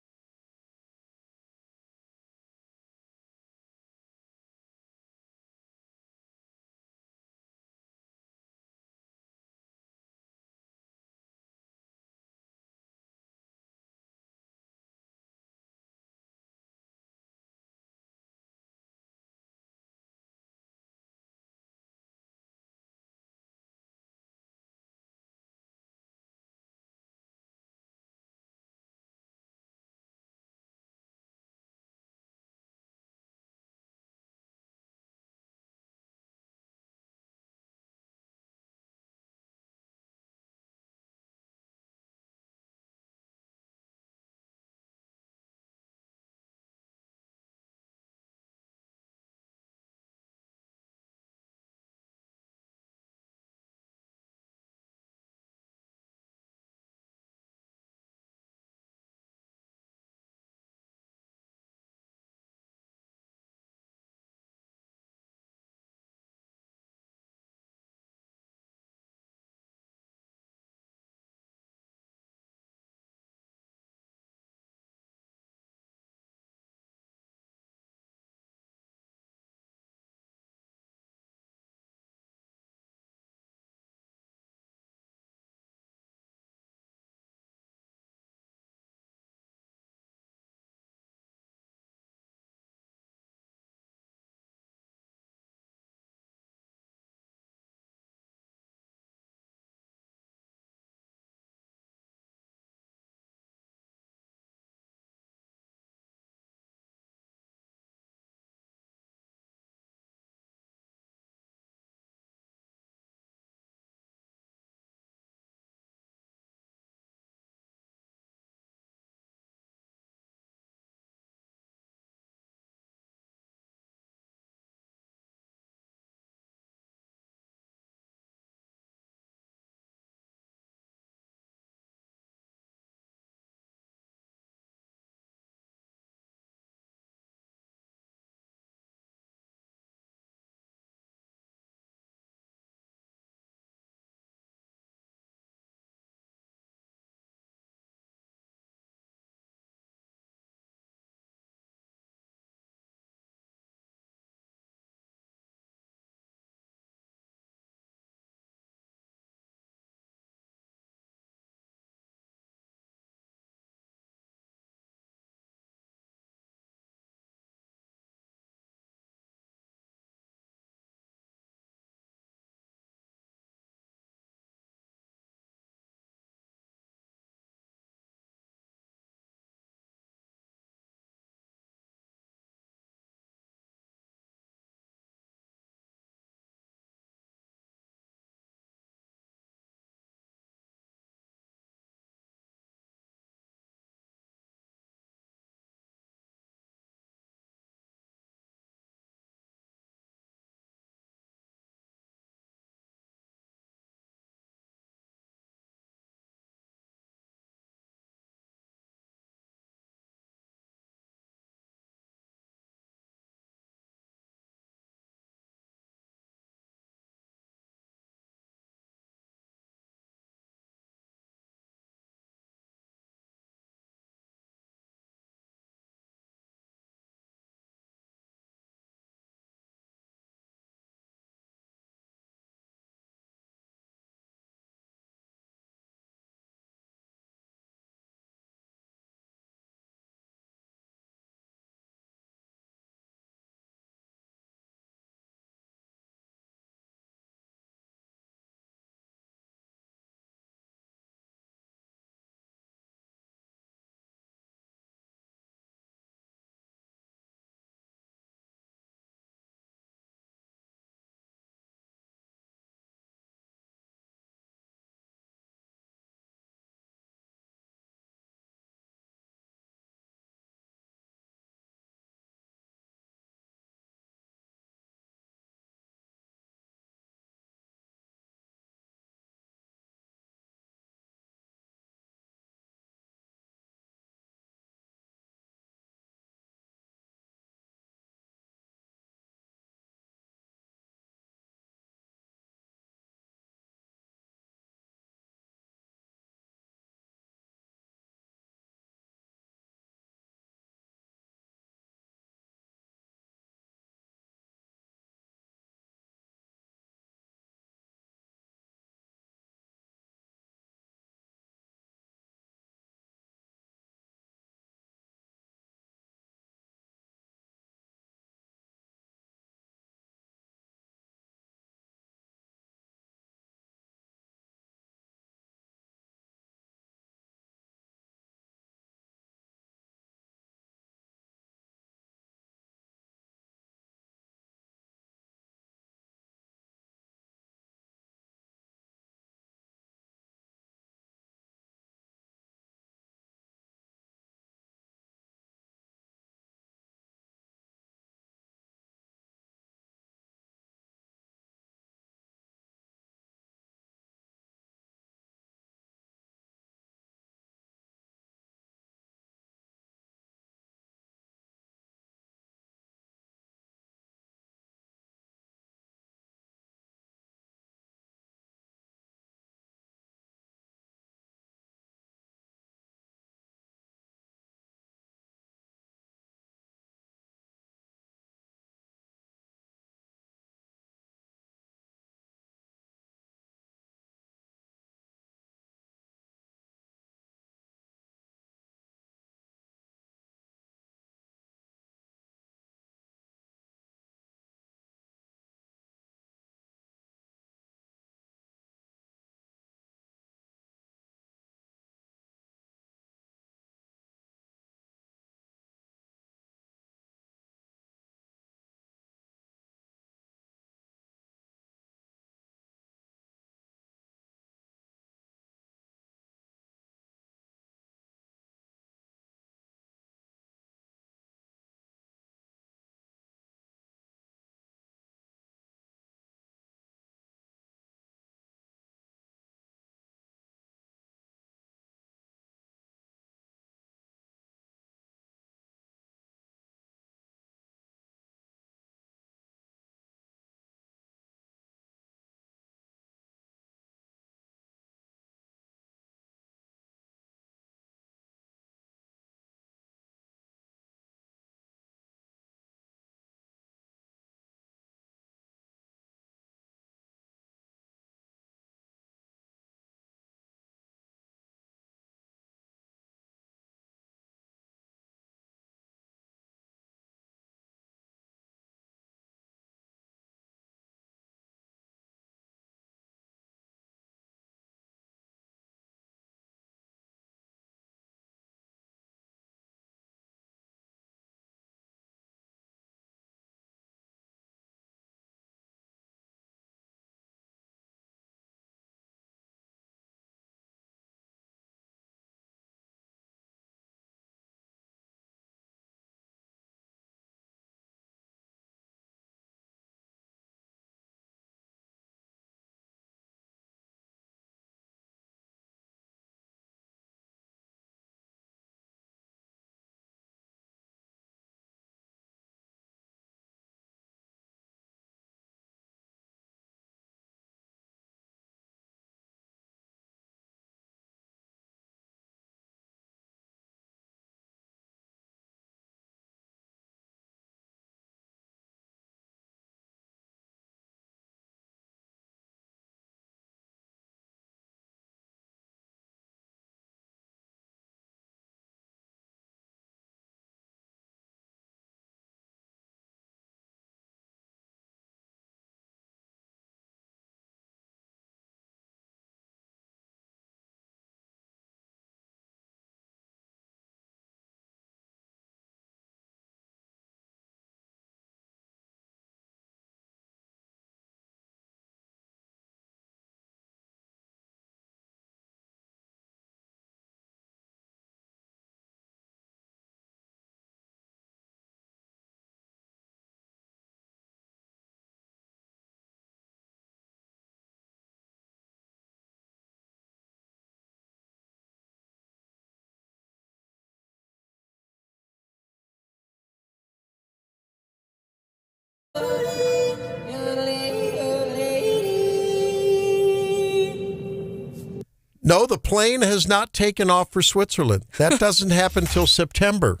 No, the plane has not taken off for Switzerland. That doesn't happen till September.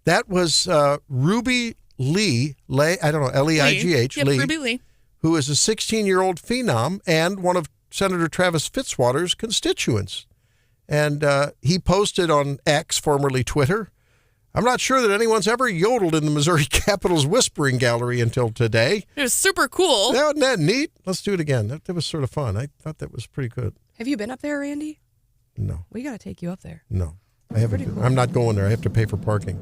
That was Ruby Lee, I don't know, L-E-I-G-H, Yep, Lee, Ruby Lee, who is a 16-year-old phenom and one of Senator Travis Fitzwater's constituents. And he posted on X, formerly Twitter, "I'm not sure that anyone's ever yodeled in the Missouri Capitol's Whispering Gallery until today." it was super cool. Wasn't that neat? Let's do it again. That was sort of fun. I thought that was pretty good. Have you been up there, Randy? No. We got to take you up there. No. I haven't. Pretty cool. I'm not going there. I have to pay for parking.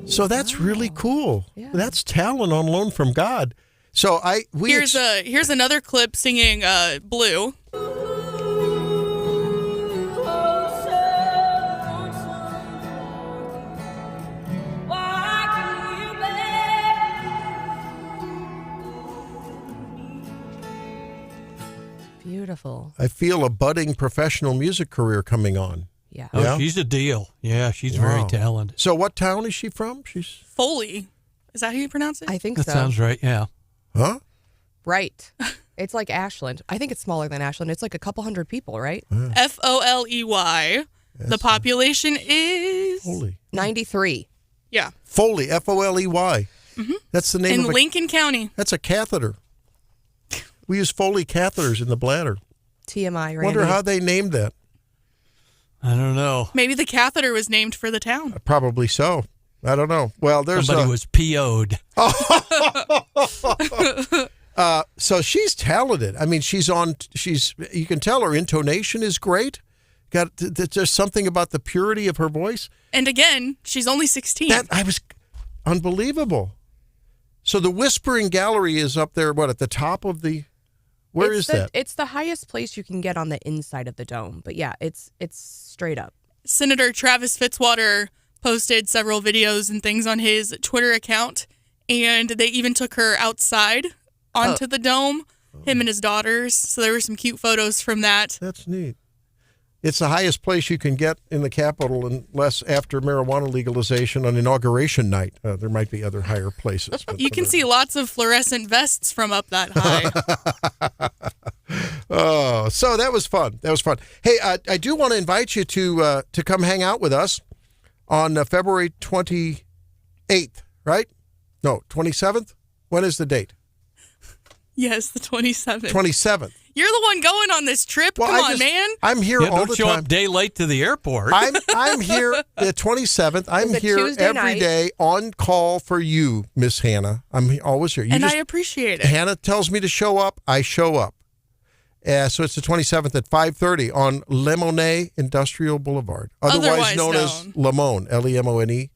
So that's really cool. Yeah. That's talent on loan from God. So Here's another clip singing Blue. Beautiful. I feel a budding professional music career coming on. Yeah. Oh, Yeah? she's a deal. Yeah, she's very Wow. talented. So what town is she from? She's Foley. Is that how you pronounce it? I think That so. sounds right. Yeah. huh? Right. It's like Ashland. I think it's smaller than Ashland. It's like a couple hundred people, right? Foley. The population is Foley. 93. yeah, Foley. Foley. That's the name in of Lincoln County. That's a catheter. We use Foley catheters in the bladder. TMI, Randy. Wonder how they named that. I don't know. Maybe the catheter was named for the town. Probably so. I don't know. Well, there's Somebody was PO'd. so she's talented. I mean, you can tell her intonation is great. There's something about the purity of her voice. And again, she's only 16. That was unbelievable. So the Whispering Gallery is up there, at the top of the, Where is that? It's the highest place you can get on the inside of the dome. But yeah, it's straight up. Senator Travis Fitzwater posted several videos and things on his Twitter account, and they even took her outside onto the dome, him and his daughters. So there were some cute photos from that. That's neat. It's the highest place you can get in the Capitol, unless after marijuana legalization on Inauguration Night. There might be other higher places. But You can see lots of fluorescent vests from up that high. Oh, so that was fun. Hey, I do want to invite you to come hang out with us on February 28th, right? No, 27th? When is the date? Yes, the 27th. 27th. You're the one going on this trip. Well, Come on, man. I'm here Yeah, all don't the show time. up day late to the airport. I'm here the 27th. I'm Is it here Tuesday every night? day on call for you, Miss Hannah. I'm always here. And I appreciate it. Hannah tells me to show up. I show up. So it's the 27th at 5:30 on Lemone Industrial Boulevard, otherwise known as Lemone, Lemone,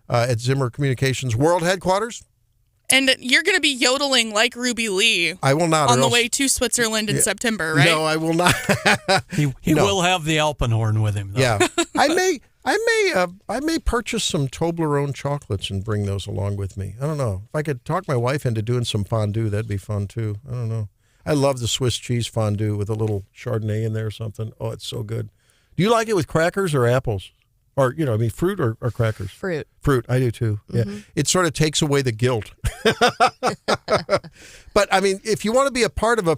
at Zimmer Communications World Headquarters. And you're going to be yodeling like Ruby Lee I will not. on or the else- way to Switzerland in September, right? No, I will not. He No. will have the Alpenhorn with him, though. Yeah, I may purchase some Tobler-owned chocolates and bring those along with me. I don't know if I could talk my wife into doing some fondue. That'd be fun too. I don't know. I love the Swiss cheese fondue with a little Chardonnay in there or something. Oh, it's so good. Do you like it with crackers or apples, or fruit or crackers? Fruit. Fruit, I do too. Yeah, it sort of takes away the guilt. But I mean, if you want to be a part of a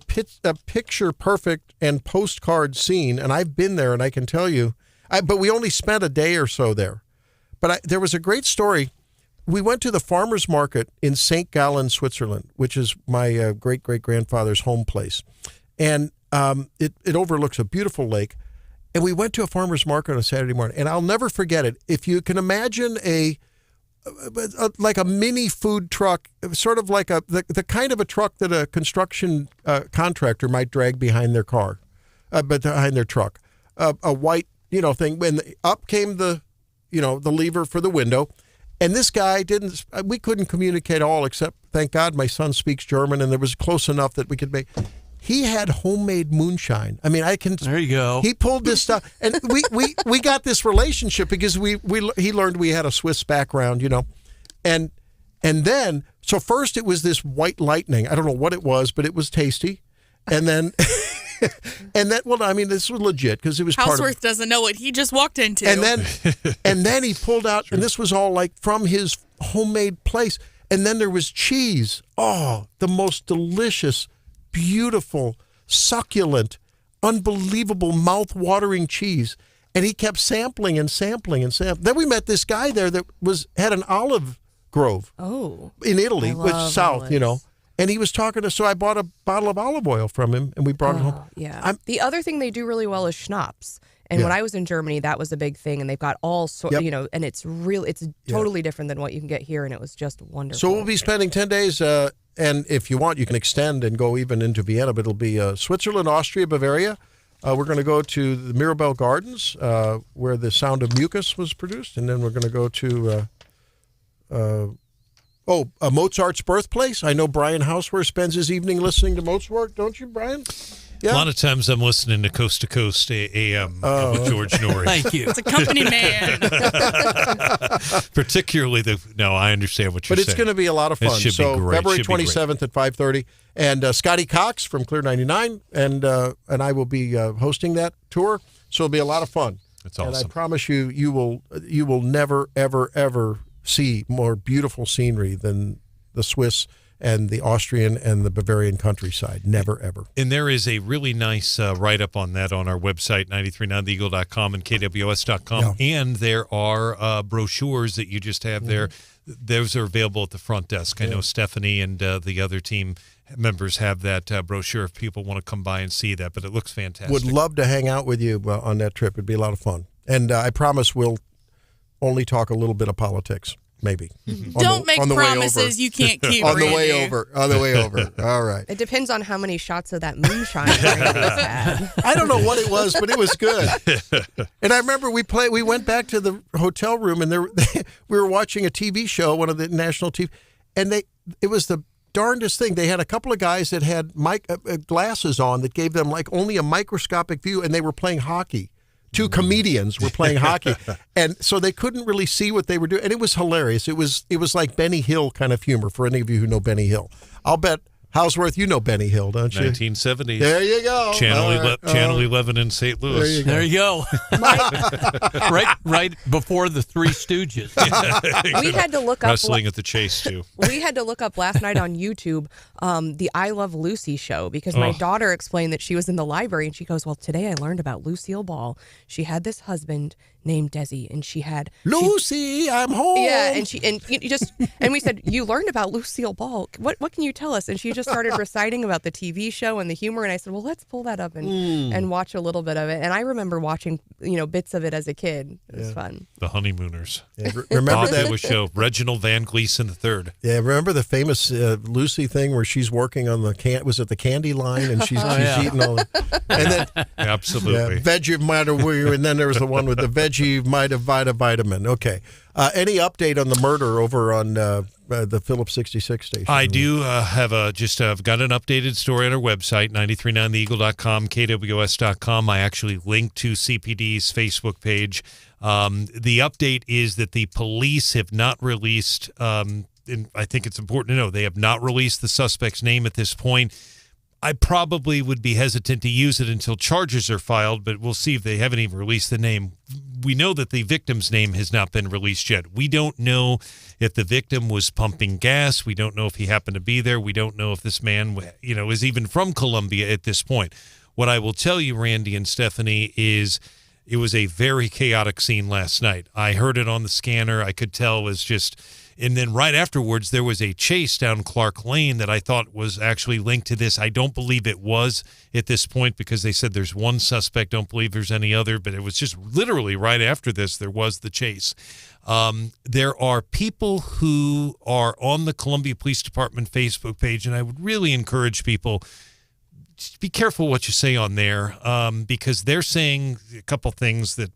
picture perfect and postcard scene, and I've been there, and I can tell you, but we only spent a day or so there. But there was a great story. We went to the farmers market in St. Gallen, Switzerland, which is my great great grandfather's home place, and it overlooks a beautiful lake. And we went to a farmer's market on a Saturday morning, and I'll never forget it. If you can imagine like a mini food truck, sort of like the kind of a truck that a construction contractor might drag behind their car, but behind their truck, a white thing. When up came the lever for the window, and this guy we couldn't communicate all, except thank God my son speaks German, and there was close enough that we could make. He had homemade moonshine. I mean, There you go. He pulled this stuff, and we got this relationship because he learned we had a Swiss background, and And then, so first it was this white lightning. I don't know what it was, but it was tasty. And then, well, I mean, this was legit because it was part of. Hauswirth doesn't know what he just walked into. And then he pulled out, and this was all like from his homemade place. And then there was cheese. Oh, the most delicious, beautiful, succulent, unbelievable, mouth-watering cheese. And he kept sampling and sampling and sampling. Then we met this guy there that had an olive grove. Oh. In Italy, I which love south, olives. you know. And he was talking to, so I bought a bottle of olive oil from him, and we brought it home. Yeah. The other thing they do really well is schnapps. And when I was in Germany, that was a big thing, and they've got all sorts, you know, and it's totally different than what you can get here, and it was just wonderful. So we'll be spending 10 days, and if you want, you can extend and go even into Vienna, but it'll be Switzerland, Austria, Bavaria. We're going to go to the Mirabel Gardens, where the Sound of Mucus was produced, and then we're going to go to Mozart's birthplace. I know Brian Hauswirth spends his evening listening to Mozart, don't you, Brian? Yeah. A lot of times I'm listening to Coast AM with George Norrie. Thank you. It's a company man. Particularly I understand what you're saying. But it's going to be a lot of fun. It should so be great. February 27th at 5:30. And Scotty Cox from Clear 99 and I will be hosting that tour. So it'll be a lot of fun. That's awesome. And I promise you will never, ever, ever see more beautiful scenery than the Swiss and the Austrian and the Bavarian countryside. Never, ever. And there is a really nice write-up on that on our website, 939theeagle.com and kws.com. Yeah. And there are brochures that you just have there. Those are available at the front desk. I know Stephanie and the other team members have that brochure if people want to come by and see that, but it looks fantastic. Would love to hang out with you on that trip. It'd be a lot of fun. And I promise we'll only talk a little bit of politics. Maybe. Don't make promises you can't keep. On the way over. All right. It depends on how many shots of that moonshine Randy's had. I don't know what it was, but it was good. And I remember we went back to the hotel room, and we were watching a TV show, one of the national TV, and it was the darndest thing. They had a couple of guys that had glasses on that gave them like only a microscopic view, and they were playing hockey. Two comedians were playing hockey, and so they couldn't really see what they were doing, and it was hilarious. It was like Benny Hill kind of humor for any of you who know Benny Hill. I'll bet, Hauswirth, you know Benny Hill, don't you? 1970s. There you go. Channel 11 in St. Louis. There you go. right before the Three Stooges. We had to look up Wrestling at the Chase, too. We had to look up last night on YouTube the I Love Lucy show because my daughter explained that she was in the library and she goes, well, today I learned about Lucille Ball. She had this husband named Desi, and she had Lucy, I'm home. Yeah, and we said, you learned about Lucille Ball. What can you tell us? And she just started reciting about the TV show and the humor. And I said, well, let's pull that up and watch a little bit of it. And I remember watching bits of it as a kid. It was fun. The Honeymooners. Yeah, remember that show? Reginald Van Gleason III. Yeah, remember the famous Lucy thing where she's working on the candy line and she's eating all the, and then absolutely Vegemite, and then there was the one with the Vegemite vitamin. Okay. Any update on the murder over on the Phillips 66 station? I do have I've got an updated story on our website, 939theeagle.com, kws.com. I actually linked to CPD's Facebook page. The update is that the police have not released, and I think it's important to know, they have not released the suspect's name at this point. I probably would be hesitant to use it until charges are filed, but we'll see if they haven't even released the name. We know that the victim's name has not been released yet. We don't know if the victim was pumping gas. We don't know if he happened to be there. We don't know if this man, is even from Colombia at this point. What I will tell you, Randy and Stephanie, is it was a very chaotic scene last night. I heard it on the scanner. I could tell it was just... And then right afterwards, there was a chase down Clark Lane that I thought was actually linked to this. I don't believe it was at this point because they said there's one suspect. Don't believe there's any other. But it was just literally right after this, there was the chase. There are people who are on the Columbia Police Department Facebook page, and I would really encourage people, just be careful what you say on there because they're saying a couple things that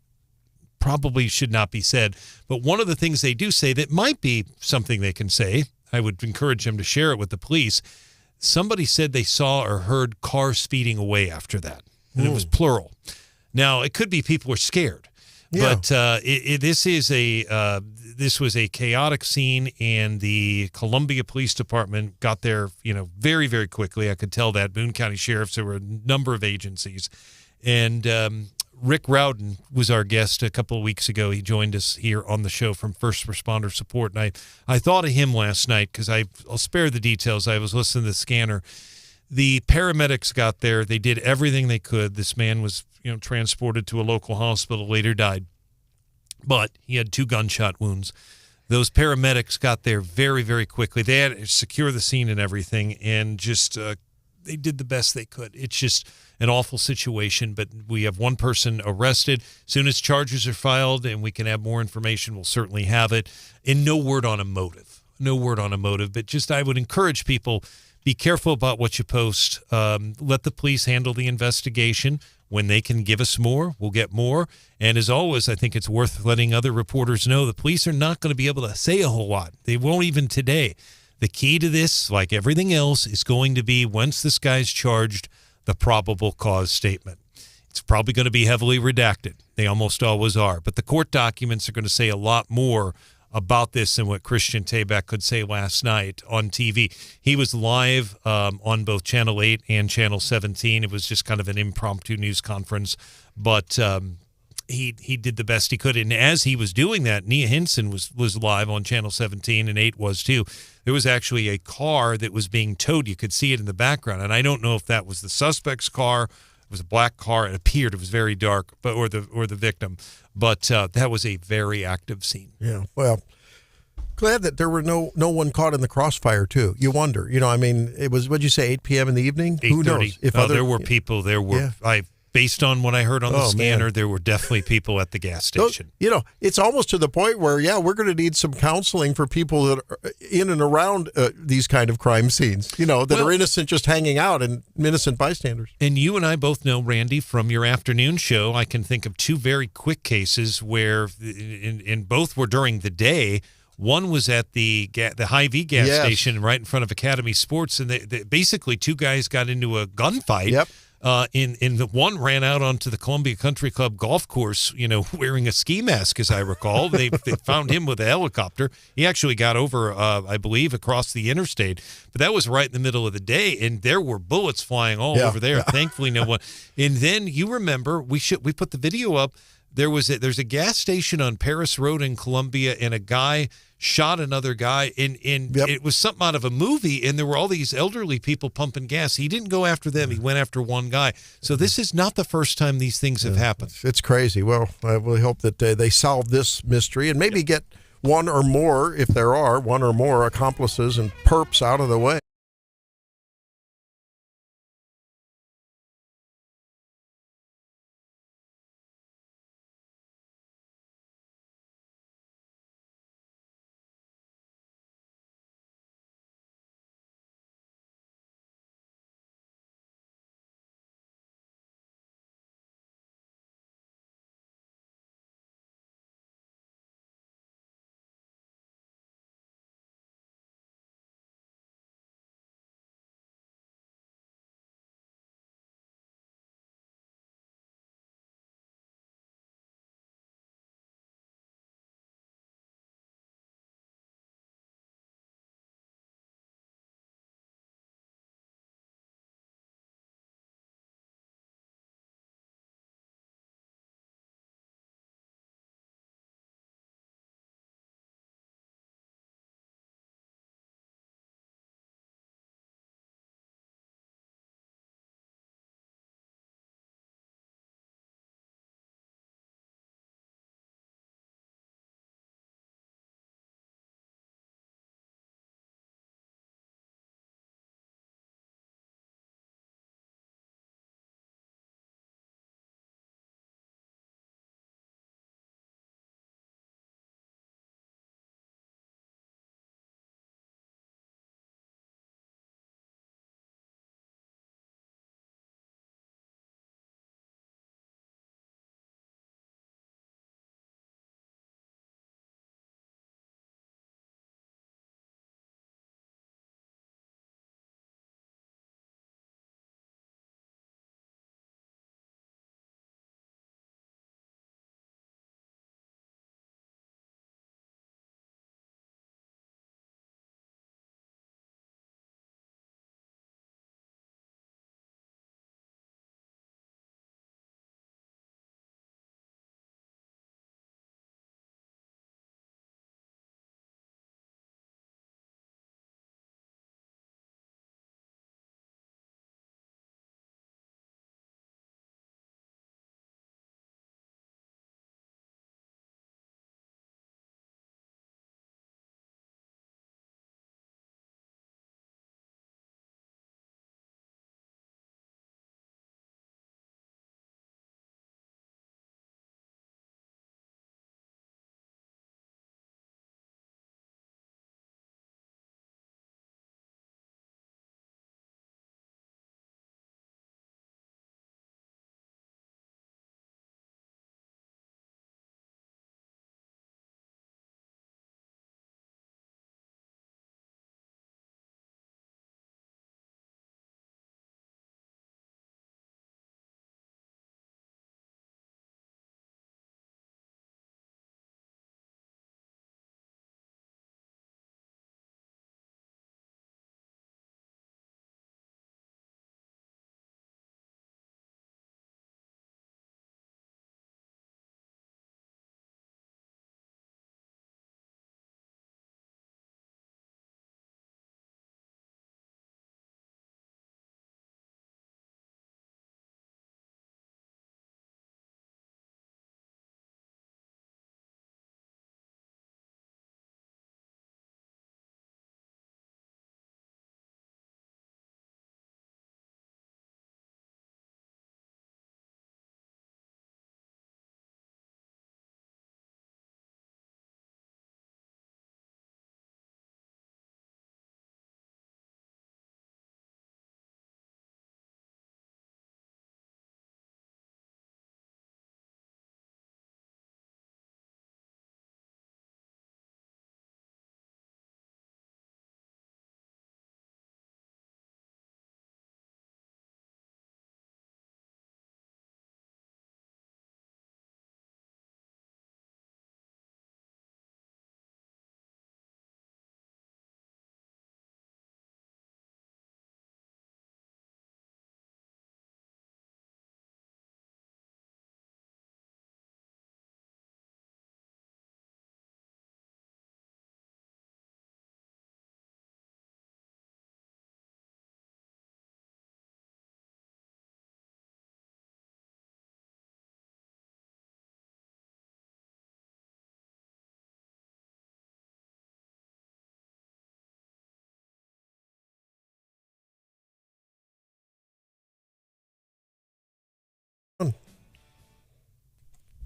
probably should not be said. But one of the things they do say that might be something they can say, I would encourage them to share it with the police. Somebody said they saw or heard cars speeding away after that. And it was plural. Now, it could be people were scared. Yeah. But this was a chaotic scene, and the Columbia Police Department got there, very, very quickly. I could tell that. Boone County Sheriffs, there were a number of agencies. And Rick Rowden was our guest a couple of weeks ago. He joined us here on the show from First Responder Support. And I thought of him last night because I'll spare the details. I was listening to the scanner. The paramedics got there. They did everything they could. This man was, transported to a local hospital, later died. But he had 2 gunshot wounds. Those paramedics got there very, very quickly. They had to secure the scene and everything, and just they did the best they could. It's just an awful situation, but we have one person arrested. As soon as charges are filed and we can have more information, we'll certainly have it. And no word on a motive. No word on a motive, but just I would encourage people, be careful about what you post. Let the police handle the investigation. When they can give us more, we'll get more. And as always, I think it's worth letting other reporters know the police are not going to be able to say a whole lot. They won't even today. The key to this, like everything else, is going to be, once this guy's charged, the probable cause statement. It's probably going to be heavily redacted. They almost always are. But the court documents are going to say a lot more about this than what Christian Tabak could say last night on TV. He was live on both Channel 8 and Channel 17. It was just kind of an impromptu news conference, but he did the best he could. And as he was doing that, Nia Hinson was live on Channel 17, and 8 was too. There was actually a car that was being towed. You could see it in the background, and I don't know if that was the suspect's car. It was a black car. It appeared, it was very dark, or the victim. But that was a very active scene. Yeah. Well, glad that there were no one caught in the crossfire too. You wonder, it was, what'd you say, 8 p.m. in the evening? 8:30. Who knows? There were people. There were. Yeah. Based on what I heard on the scanner, man. There were definitely people at the gas station. It's almost to the point where, we're going to need some counseling for people that are in and around these kind of crime scenes, that are innocent, just hanging out, and innocent bystanders. And you and I both know, Randy, from your afternoon show, I can think of 2 very quick cases where, and both were during the day. One was at the Hy-Vee gas station right in front of Academy Sports, and they basically 2 guys got into a gunfight. Yep. In the one ran out onto the Columbia Country Club golf course, wearing a ski mask, as I recall. They found him with a helicopter. He actually got over, I believe, across the interstate. But that was right in the middle of the day, and there were bullets flying all over there. Thankfully, no one. And then you remember, we put the video up. There's a gas station on Paris Road in Columbia, and a guy shot another guy, and it was something out of a movie, and there were all these elderly people pumping gas. He didn't go after them. He went after one guy. So this is not the first time these things have happened. It's crazy. Well, we hope that they solve this mystery and maybe get one or more, if there are one or more accomplices and perps out of the way.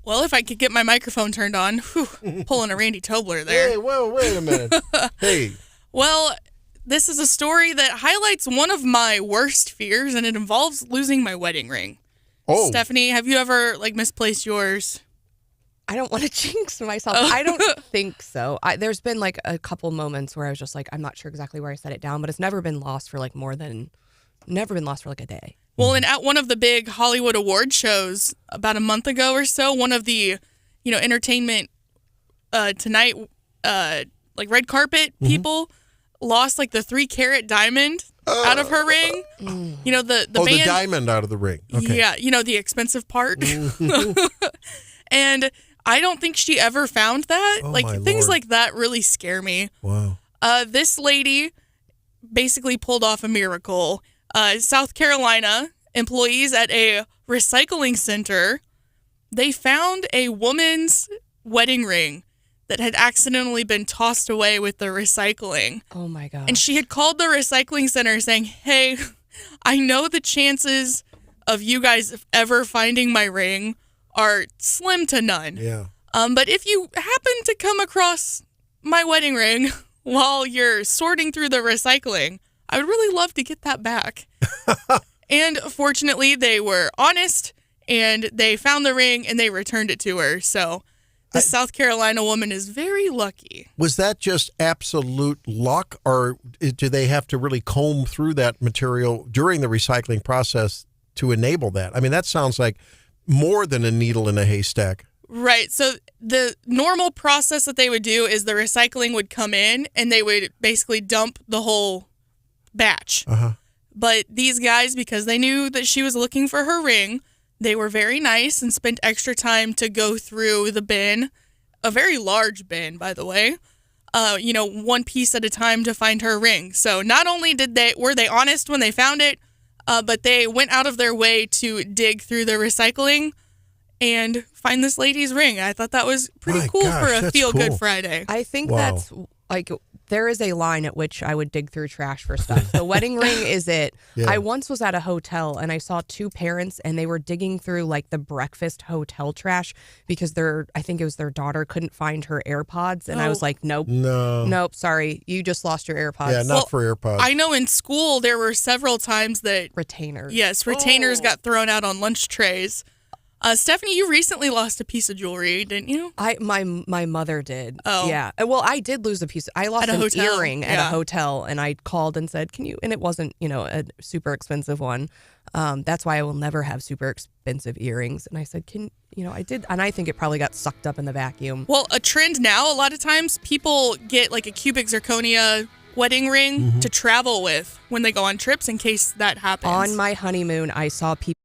Well, if I could get my microphone turned on, pulling a Randy Tobler there. Hey, whoa, wait a minute. Hey. Well, this is a story that highlights one of my worst fears, and it involves losing my wedding ring. Oh. Stephanie, have you ever misplaced yours? I don't want to jinx myself. I don't think so. There's been like a couple moments where I was just like, I'm not sure exactly where I set it down, but it's never been lost for like a day. Well, and at one of the big Hollywood award shows about a month ago or so, one of the, Entertainment Tonight, red carpet people lost like the 3-carat diamond out of her ring. The band, the diamond out of the ring. Okay. Yeah, the expensive part. And I don't think she ever found that. Oh, my things Lord. like that really scare me. Wow. This lady basically pulled off a miracle. South Carolina employees at a recycling center, they found a woman's wedding ring that had accidentally been tossed away with the recycling. Oh my God. And she had called the recycling center saying, hey, I know the chances of you guys ever finding my ring are slim to none. Yeah. But if you happen to come across my wedding ring while you're sorting through the recycling, I would really love to get that back. And fortunately, they were honest, and they found the ring, and they returned it to her. So the South Carolina woman is very lucky. Was that just absolute luck, or do they have to really comb through that material during the recycling process to enable that? I mean, that sounds like more than a needle in a haystack. Right. So the normal process that they would do is the recycling would come in, and they would basically dump the whole batch. Uh-huh. But these guys, because they knew that she was looking for her ring, they were very nice and spent extra time to go through the bin, a very large bin, by the way, one piece at a time to find her ring. So not only were they honest when they found it, but they went out of their way to dig through the recycling and find this lady's ring. I thought that was pretty cool for a feel-good Friday. I think that's like, there is a line at which I would dig through trash for stuff. The wedding ring is it. Yeah. I once was at a hotel and I saw two parents and they were digging through like the breakfast hotel trash because I think it was their daughter couldn't find her AirPods. And I was like, nope, sorry. You just lost your AirPods. Yeah, not for AirPods. I know in school there were several times that Retainers. Yes, retainers got thrown out on lunch trays. Stephanie, you recently lost a piece of jewelry, didn't you? My mother did. Oh. Yeah. Well, I did lose a piece. I lost At a an hotel? earring at a hotel, and I called and said, "Can you?" And it wasn't, a super expensive one. That's why I will never have super expensive earrings. And I said, I did, and I think it probably got sucked up in the vacuum. Well, a trend now, a lot of times people get like a cubic zirconia wedding ring to travel with when they go on trips in case that happens. On my honeymoon, I saw people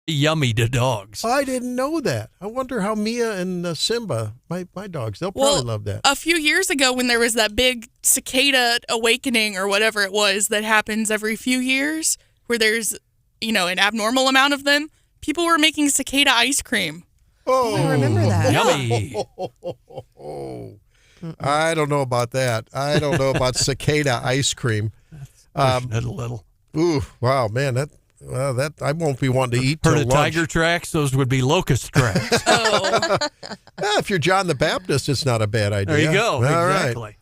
yummy to dogs. I didn't know that. I wonder how Mia and Simba, my dogs, they'll probably love that. A few years ago when there was that big cicada awakening or whatever it was that happens every few years where there's, an abnormal amount of them, people were making cicada ice cream. Oh, I remember that. Yummy. I don't know about that. I don't know about cicada ice cream. Pushing it a little. Ooh, wow, man, that I won't be wanting to eat till Heard of lunch. tiger tracks? Those would be locust tracks. If you're John the Baptist, it's not a bad idea. There you go. All right. Exactly.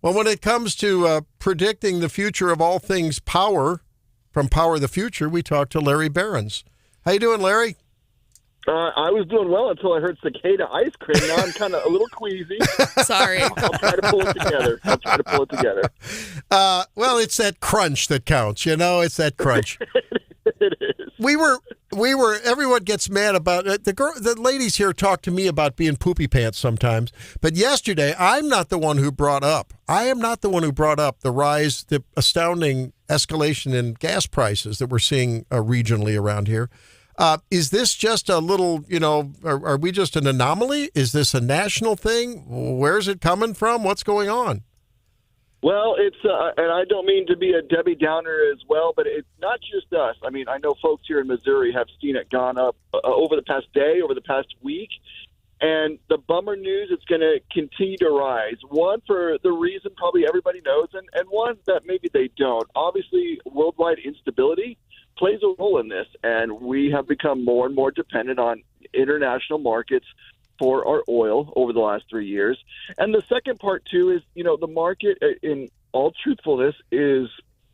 Well, when it comes to predicting the future of all things power, from Power the Future, we talked to Larry Behrens. How you doing, Larry? I was doing well until I heard cicada ice cream. Now I'm kind of a little queasy. Sorry. I'll try to pull it together. Well, it's that crunch that counts. It's that crunch. It is. We were. Everyone gets mad about it. The ladies here talk to me about being poopy pants sometimes. But yesterday, I am not the one who brought up the astounding escalation in gas prices that we're seeing regionally around here. Is this just a little, are we just an anomaly? Is this a national thing? Where's it coming from? What's going on? Well, it's and I don't mean to be a Debbie Downer as well, but it's not just us. I mean, I know folks here in Missouri have seen it gone up over the past day, over the past week. And the bummer news, it's going to continue to rise. One, for the reason probably everybody knows, and one that maybe they don't. Obviously, worldwide instability plays a role in this, and we have become more and more dependent on international markets for our oil over the last 3 years. And the second part, too, is, the market, in all truthfulness, is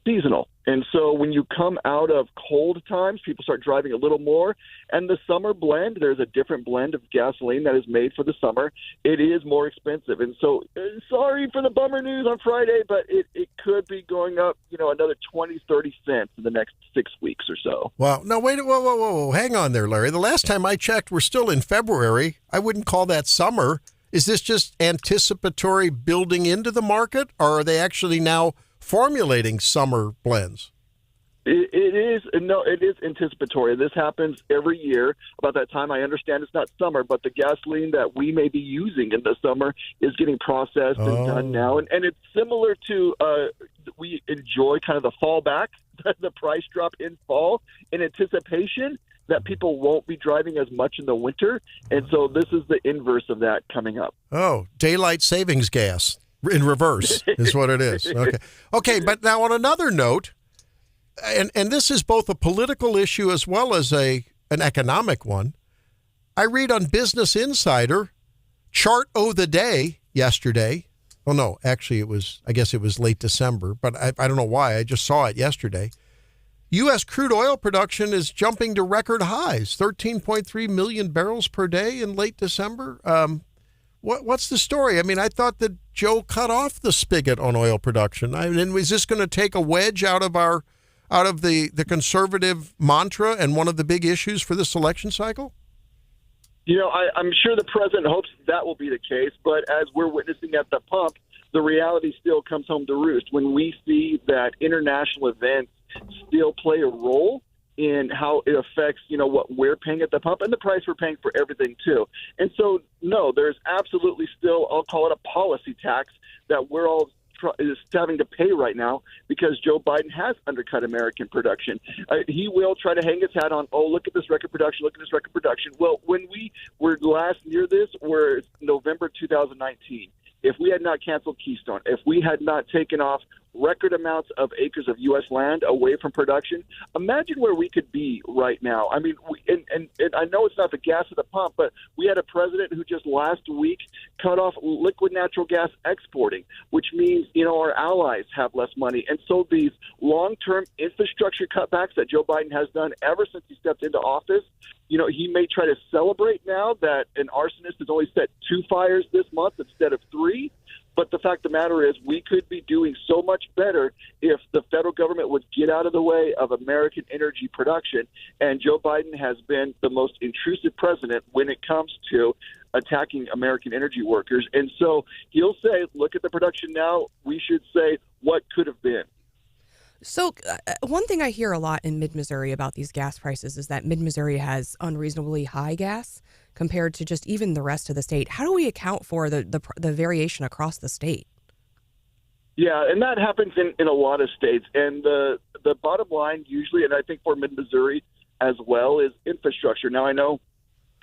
seasonal. And so when you come out of cold times, people start driving a little more. And the summer blend, there's a different blend of gasoline that is made for the summer. It is more expensive. And so sorry for the bummer news on Friday, but it could be going up, another 20, 30 cents in the next 6 weeks or so. Wow. Now, wait, whoa. Hang on there, Larry. The last time I checked, we're still in February. I wouldn't call that summer. Is this just anticipatory building into the market, or are they actually now formulating summer blends? It is anticipatory. This happens every year about that time. I understand it's not summer, but the gasoline that we may be using in the summer is getting processed and done now. And it's similar to we enjoy kind of the fallback, the price drop in fall in anticipation that people won't be driving as much in the winter. And so this is the inverse of that coming up. Oh, daylight savings gas. In reverse is what it is. Okay. But now on another note, and this is both a political issue as well as an economic one. I read on Business Insider, chart o' the day yesterday. Well, no, actually I guess it was late December, but I don't know why. I just saw it yesterday. U.S. crude oil production is jumping to record highs, 13.3 million barrels per day in late December. What's the story? I mean, I thought that Joe cut off the spigot on oil production. I mean, is this going to take a wedge out of the conservative mantra and one of the big issues for this election cycle? I'm sure the president hopes that will be the case, but as we're witnessing at the pump, the reality still comes home to roost when we see that international events still play a role in how it affects, what we're paying at the pump and the price we're paying for everything too. And so, no, there's absolutely still, I'll call it a policy tax that we're all is having to pay right now because Joe Biden has undercut American production. He will try to hang his hat on, look at this record production, Well, when we were last near this, we're November 2019. If we had not canceled Keystone, if we had not taken off record amounts of acres of U.S. land away from production, imagine where we could be right now. I mean, and I know it's not the gas at the pump, but we had a president who just last week cut off liquid natural gas exporting, which means, our allies have less money. And so these long-term infrastructure cutbacks that Joe Biden has done ever since he stepped into office, he may try to celebrate now that an arsonist has only set 2 fires this month instead of 3. But the fact of the matter is we could be doing so much better if the federal government would get out of the way of American energy production. And Joe Biden has been the most intrusive president when it comes to attacking American energy workers. And so he'll say, look at the production now. We should say what could have been. So one thing I hear a lot in mid-Missouri about these gas prices is that mid-Missouri has unreasonably high gas compared to just even the rest of the state. How do we account for the variation across the state? Yeah, and that happens in a lot of states. And the bottom line usually, and I think for mid-Missouri as well, is infrastructure. Now, I know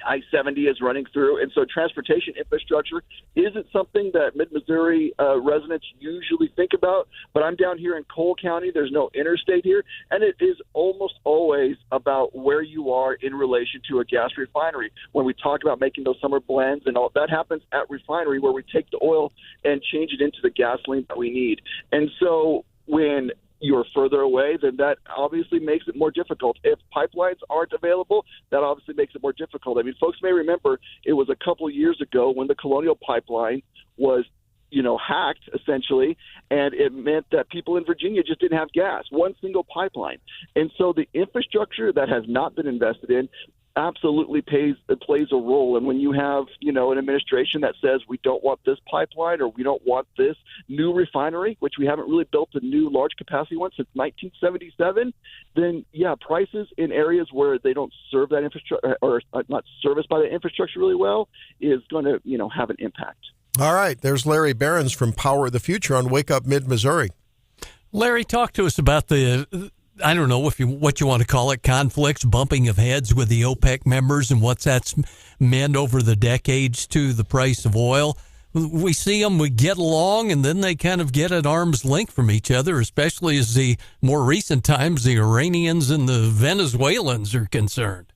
I-70 is running through, and so transportation infrastructure isn't something that mid-Missouri residents usually think about. But I'm down here in Cole County. There's no interstate here, and it is almost always about where you are in relation to a gas refinery. When we talk about making those summer blends and all, that happens at refinery where we take the oil and change it into the gasoline that we need. And so when you're further away, then that obviously makes it more difficult. If pipelines aren't available, that obviously makes it more difficult. I mean, folks may remember it was a couple years ago when the Colonial Pipeline was, hacked essentially, and it meant that people in Virginia just didn't have gas, one single pipeline. And so the infrastructure that has not been invested in absolutely plays a role. And when you have, an administration that says we don't want this pipeline or we don't want this new refinery, which we haven't really built a new large capacity one since 1977, then prices in areas where they don't serve that infrastructure or are not serviced by the infrastructure really well is going to, have an impact. All right. There's Larry Behrens from Power of the Future on Wake Up Mid-Missouri. Larry, talk to us about I don't know what you want to call it, conflicts, bumping of heads with the OPEC members and what that's meant over the decades to the price of oil. We see them, we get along, and then they kind of get at arm's length from each other, especially as the more recent times the Iranians and the Venezuelans are concerned.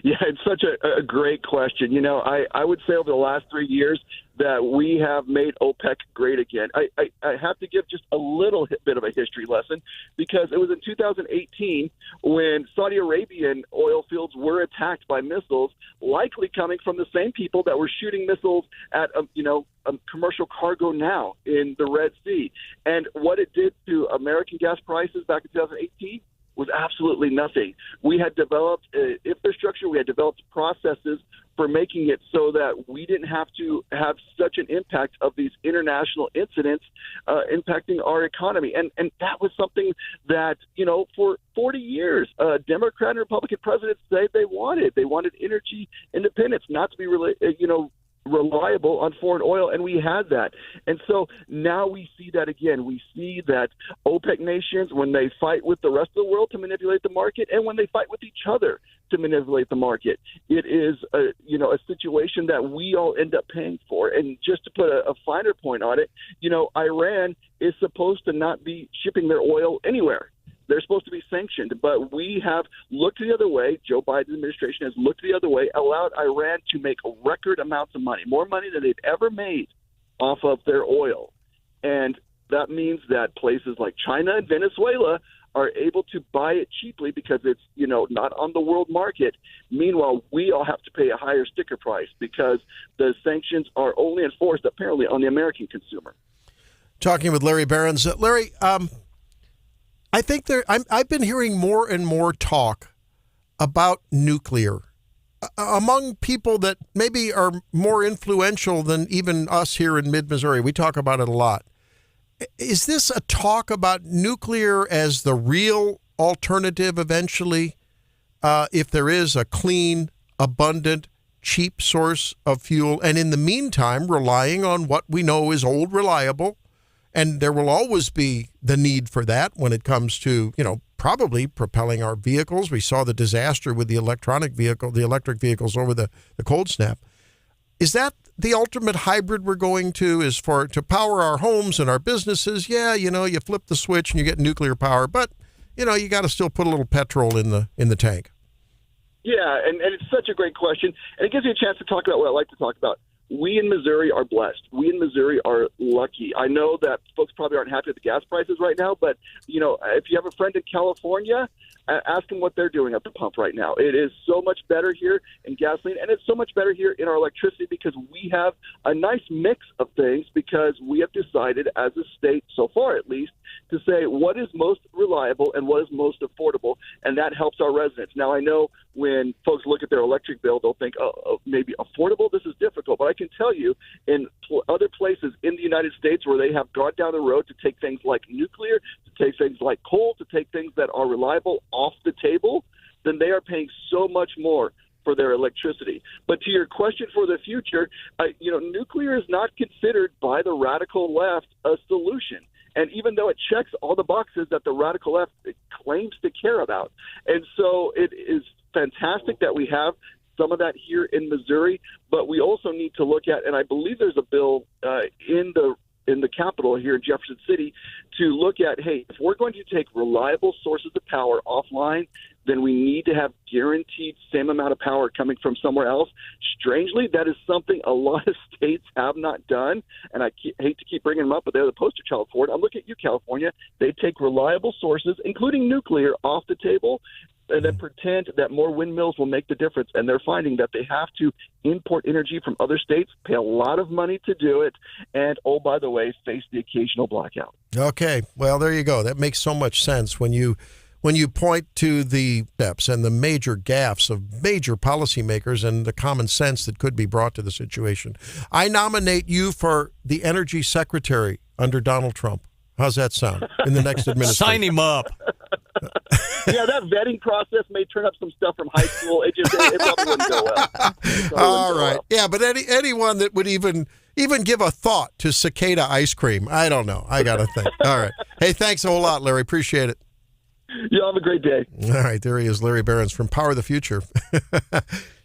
Yeah, it's such a great question. I would say over the last 3 years that we have made OPEC great again. I have to give just a little bit of a history lesson because it was in 2018 when Saudi Arabian oil fields were attacked by missiles, likely coming from the same people that were shooting missiles at, a commercial cargo now in the Red Sea. And what it did to American gas prices back in 2018 was absolutely nothing. We had developed infrastructure, we had developed processes for making it so that we didn't have to have such an impact of these international incidents impacting our economy. And that was something that, for 40 years, Democrat and Republican presidents said they wanted. They wanted energy independence, not to be reliable on foreign oil, and we had that. And so now we see that again. We see that OPEC nations, when they fight with the rest of the world to manipulate the market, and when they fight with each other to manipulate the market, it is a situation that we all end up paying for. And just to put a finer point on it, Iran is supposed to not be shipping their oil anywhere. They're supposed to be sanctioned, but we have looked the other way. Joe Biden's administration has looked the other way, allowed Iran to make record amounts of money, more money than they've ever made off of their oil. And that means that places like China and Venezuela are able to buy it cheaply because it's, not on the world market. Meanwhile, we all have to pay a higher sticker price because the sanctions are only enforced apparently on the American consumer. Talking with Larry Behrens. Larry, I think I've been hearing more and more talk about nuclear among people that maybe are more influential than even us here in mid-Missouri. We talk about it a lot. Is this a talk about nuclear as the real alternative eventually, if there is a clean, abundant, cheap source of fuel, and in the meantime relying on what we know is old, reliable? And there will always be the need for that when it comes to, probably propelling our vehicles. We saw the disaster with the electric vehicles over the cold snap. Is that the ultimate hybrid we're going to, is to power our homes and our businesses? Yeah, you flip the switch and you get nuclear power, but, you got to still put a little petrol in the tank. Yeah, and it's such a great question. And it gives me a chance to talk about what I like to talk about. We in Missouri are blessed. We in Missouri are lucky. I know that folks probably aren't happy with the gas prices right now, but, if you have a friend in California, ask them what they're doing at the pump right now. It is so much better here in gasoline, and it's so much better here in our electricity because we have a nice mix of things because we have decided as a state, so far at least, to say what is most reliable and what is most affordable, and that helps our residents. Now, I know when folks look at their electric bill, they'll think, oh, maybe affordable? This is difficult. But I can tell you in other places in the United States where they have gone down the road to take things like nuclear, to take things like coal, to take things that are reliable off the table, then they are paying so much more for their electricity. But to your question for the future, nuclear is not considered by the radical left a solution. And even though it checks all the boxes that the radical left claims to care about. And so it is fantastic that we have some of that here in Missouri, but we also need to look at, and I believe there's a bill in the Capitol here in Jefferson City to look at, hey, if we're going to take reliable sources of power offline, then we need to have guaranteed same amount of power coming from somewhere else. Strangely, that is something a lot of states have not done, and I hate to keep bringing them up, but they're the poster child for it. I'm looking at you, California. They take reliable sources, including nuclear, off the table, and then pretend that more windmills will make the difference. And they're finding that they have to import energy from other states, pay a lot of money to do it, and, oh, by the way, face the occasional blackout. Okay. Well, there you go. That makes so much sense when you point to the steps and the major gaffes of major policymakers and the common sense that could be brought to the situation. I nominate you for the energy secretary under Donald Trump. How's that sound in the next administration? Sign him up. Yeah, that vetting process may turn up some stuff from high school. It probably wouldn't go well. All right. Yeah, but anyone that would even give a thought to cicada ice cream, I don't know. I got to think. All right. Hey, thanks a whole lot, Larry. Appreciate it. Yeah, have a great day. All right, there he is, Larry Behrens from Power of the Future.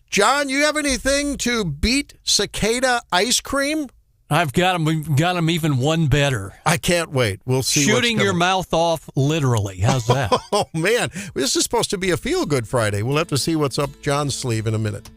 John, you have anything to beat cicada ice cream? I've got him even one better. I can't wait. We'll see. Shooting your mouth off, literally. How's that? Oh, man. This is supposed to be a feel-good Friday. We'll have to see what's up John's sleeve in a minute.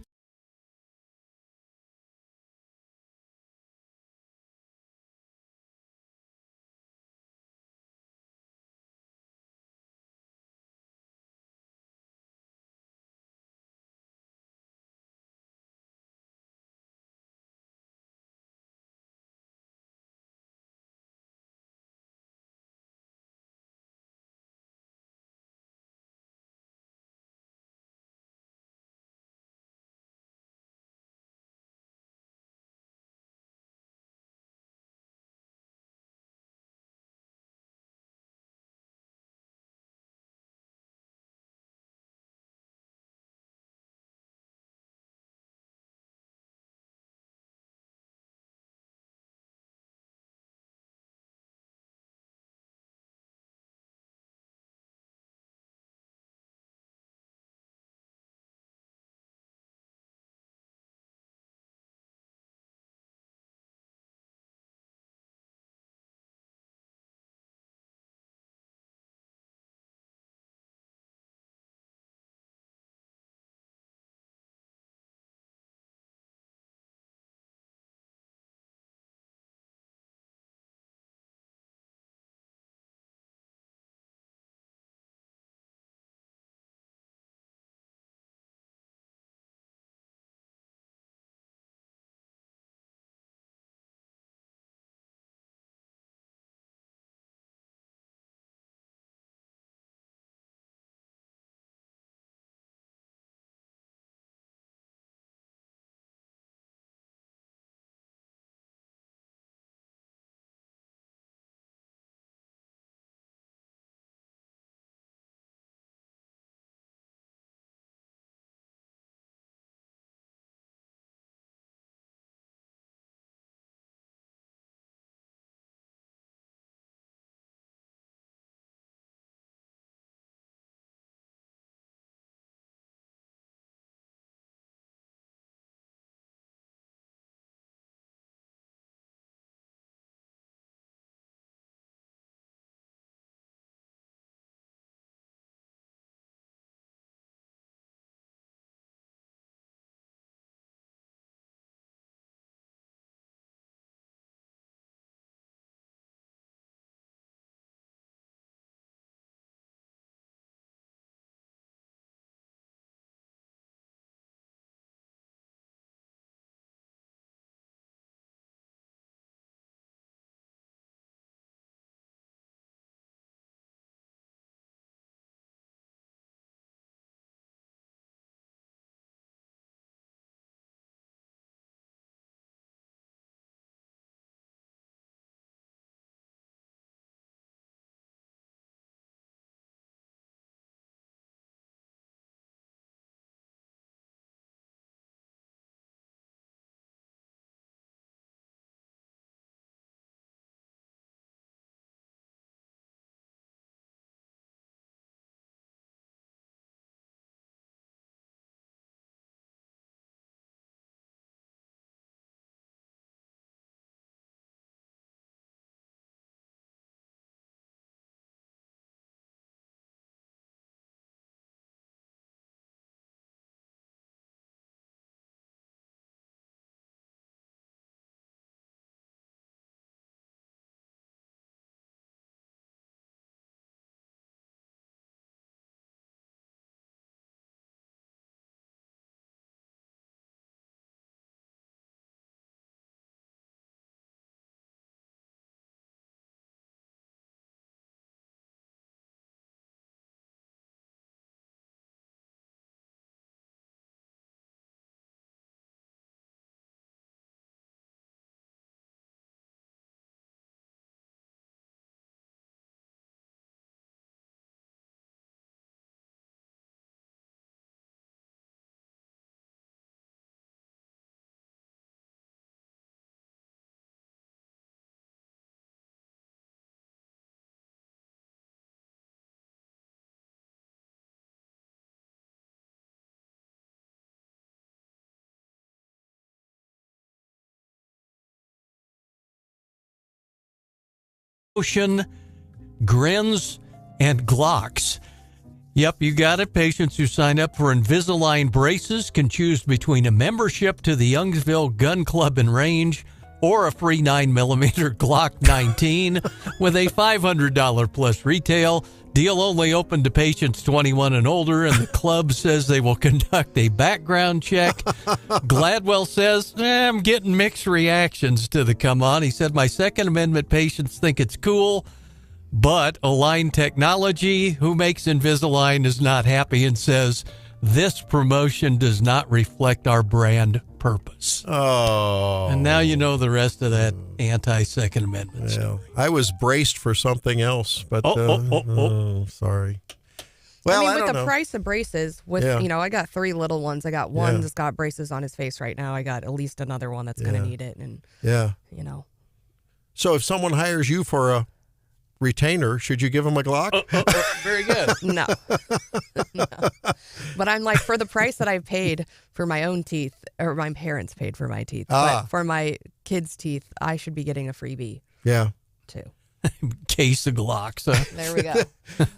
Ocean, grins, and Glocks. Yep, you got it. Patients who sign up for Invisalign braces can choose between a membership to the Youngsville Gun Club and Range or a free 9mm Glock 19 with a $500 plus retail. Deal only open to patients 21 and older, and the club says they will conduct a background check. Gladwell says, I'm getting mixed reactions to the come on. He said, my Second Amendment patients think it's cool, but Align Technology, who makes Invisalign, is not happy and says, this promotion does not reflect our brand purpose. Oh. And now you know the rest of that anti-Second Amendment story. I was braced for something else, but sorry. Well, I mean, I with don't the know. price of braces, I got 3 little ones. I got one that's got braces on his face right now. I got at least another one that's going to need it. And So if someone hires you for a retainer, should you give them a Glock? Very good. No. No. But I'm like, for the price that I paid for my own teeth, or my parents paid for my teeth, but for my kids' teeth, I should be getting a freebie. Yeah. Too. Case of Glocks. Huh? There we go.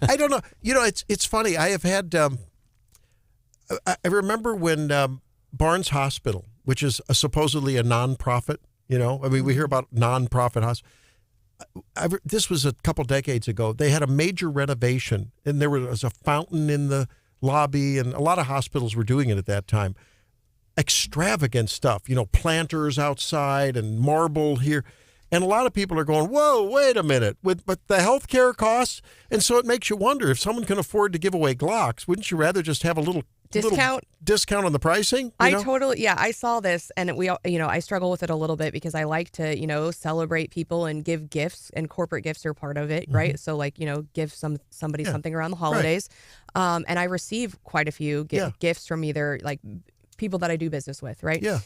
I don't know. It's funny. I have had. I remember when Barnes Hospital, which is supposedly a nonprofit. We hear about nonprofit hospitals. This was a couple decades ago. They had a major renovation, and there was a fountain in the lobby, and a lot of hospitals were doing it at that time. Extravagant stuff, planters outside and marble here. And a lot of people are going, whoa, wait a minute, but the healthcare costs? And so it makes you wonder, if someone can afford to give away Glocks, wouldn't you rather just have a little discount on the pricing? I saw this, and I struggle with it a little bit because I like to, celebrate people and give gifts, and corporate gifts are part of it, right? So give somebody something around the holidays. Right. And I receive quite a few gifts from either like people that I do business with, right? Yeah.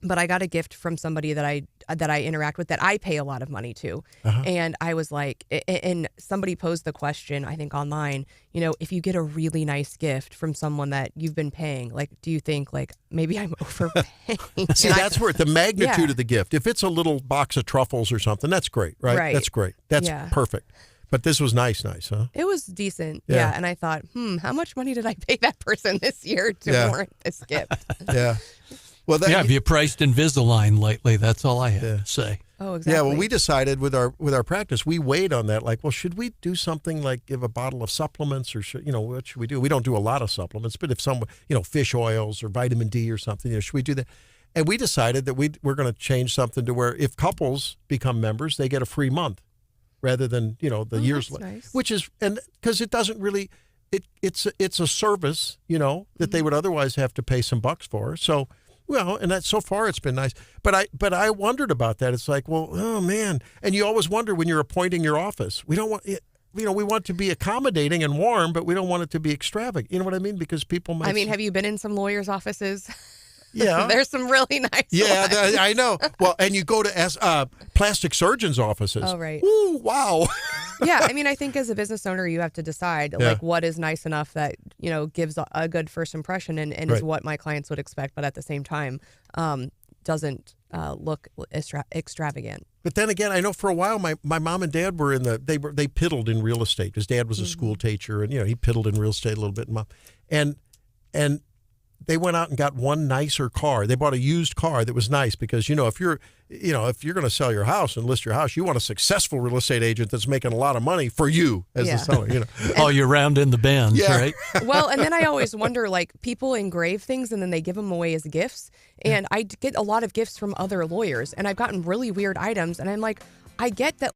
But I got a gift from somebody that I interact with that I pay a lot of money to. And I was like, and somebody posed the question, I think online, if you get a really nice gift from someone that you've been paying, like, do you think like maybe I'm overpaying? See, that's where the magnitude of the gift. If it's a little box of truffles or something, that's great, right? That's great. That's perfect. But this was nice, huh? It was decent. Yeah. And I thought, how much money did I pay that person this year to warrant this gift? Yeah. Well, have you priced Invisalign lately? That's all I have to say. Oh, exactly. Yeah, well, we decided with our practice, we weighed on that. Like, well, should we do something like give a bottle of supplements, or what should we do? We don't do a lot of supplements, but if some, fish oils or vitamin D or something, should we do that? And we decided that we're going to change something to where if couples become members, they get a free month rather than the years. Nice. Which is, and because it doesn't really, it's a service that they would otherwise have to pay some bucks for. So. Well, and that so far it's been nice, but I wondered about that. It's like, well, oh man, and you always wonder when you're appointing your office. We don't want it, we want to be accommodating and warm, but we don't want it to be extravagant. You know what I mean? Because people might. I mean, have you been in some lawyers' offices? Yeah, there's some really nice. Yeah, I know. Well, and you go to plastic surgeons' offices. Oh, right. Ooh, wow. Yeah, I mean, I think as a business owner, you have to decide like what is nice enough that gives a good first impression and is what my clients would expect, but at the same time, doesn't look extravagant. But then again, I know for a while my mom and dad were they piddled in real estate. His dad was a school teacher, and he piddled in real estate a little bit. And they went out and got one nicer car. They bought a used car that was nice because, if you're going to sell your house and list your house, you want a successful real estate agent that's making a lot of money for you as the seller, All year round in the bends, right? Well, and then I always wonder, like, people engrave things and then they give them away as gifts. And I get a lot of gifts from other lawyers, and I've gotten really weird items. And I'm like, I get that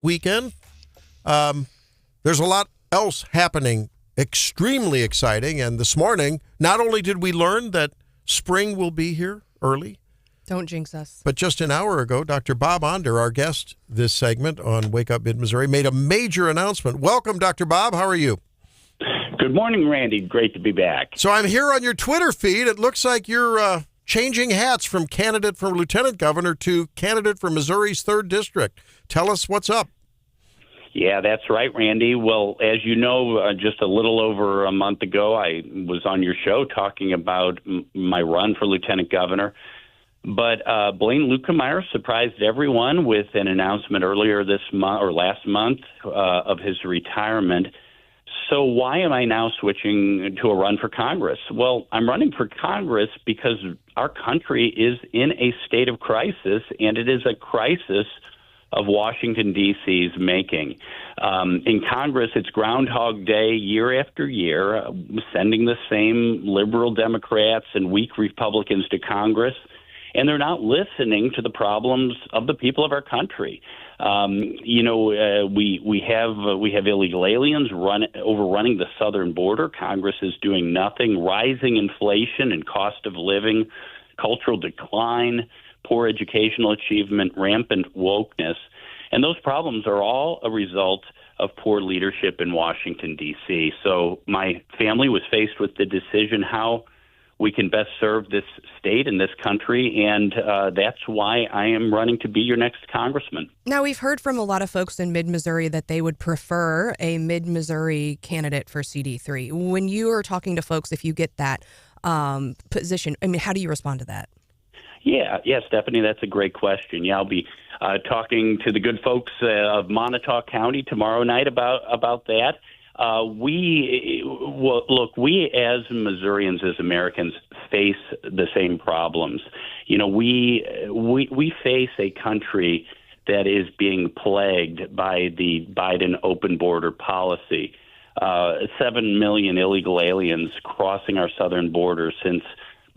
weekend. There's a lot else happening, extremely exciting. And this morning, not only did we learn that spring will be here early, don't jinx us, but just an hour ago, Dr. Bob Onder, our guest this segment on Wake Up Mid-Missouri, made a major announcement. Welcome, Dr. Bob. How are you? Good morning, Randy. Great to be back. So I'm here on your Twitter feed. It looks like you're changing hats from candidate for lieutenant governor to candidate for Missouri's 3rd District. Tell us what's up. Yeah, that's right, Randy. Well, as you know, just a little over a month ago, I was on your show talking about my run for lieutenant governor. But Blaine Luetkemeyer surprised everyone with an announcement earlier this month or last month of his retirement. So why am I now switching to a run for Congress? Well, I'm running for Congress because our country is in a state of crisis, and it is a crisis of Washington, D.C.'s making. In Congress, it's Groundhog Day year after year, sending the same liberal Democrats and weak Republicans to Congress, and they're not listening to the problems of the people of our country. We have illegal aliens overrunning the southern border. Congress is doing nothing. Rising inflation and cost of living, cultural decline, poor educational achievement, rampant wokeness. And those problems are all a result of poor leadership in Washington, D.C. So my family was faced with the decision how we can best serve this state and this country, and that's why I am running to be your next congressman. Now, we've heard from a lot of folks in mid-Missouri that they would prefer a mid-Missouri candidate for CD3. When you are talking to folks, if you get that position, I mean, how do you respond to that? Yeah, Stephanie, that's a great question. Yeah, I'll be talking to the good folks of Montauk County tomorrow night about that. We as Missourians, as Americans, face the same problems. We face a country that is being plagued by the Biden open border policy. 7 million illegal aliens crossing our southern border since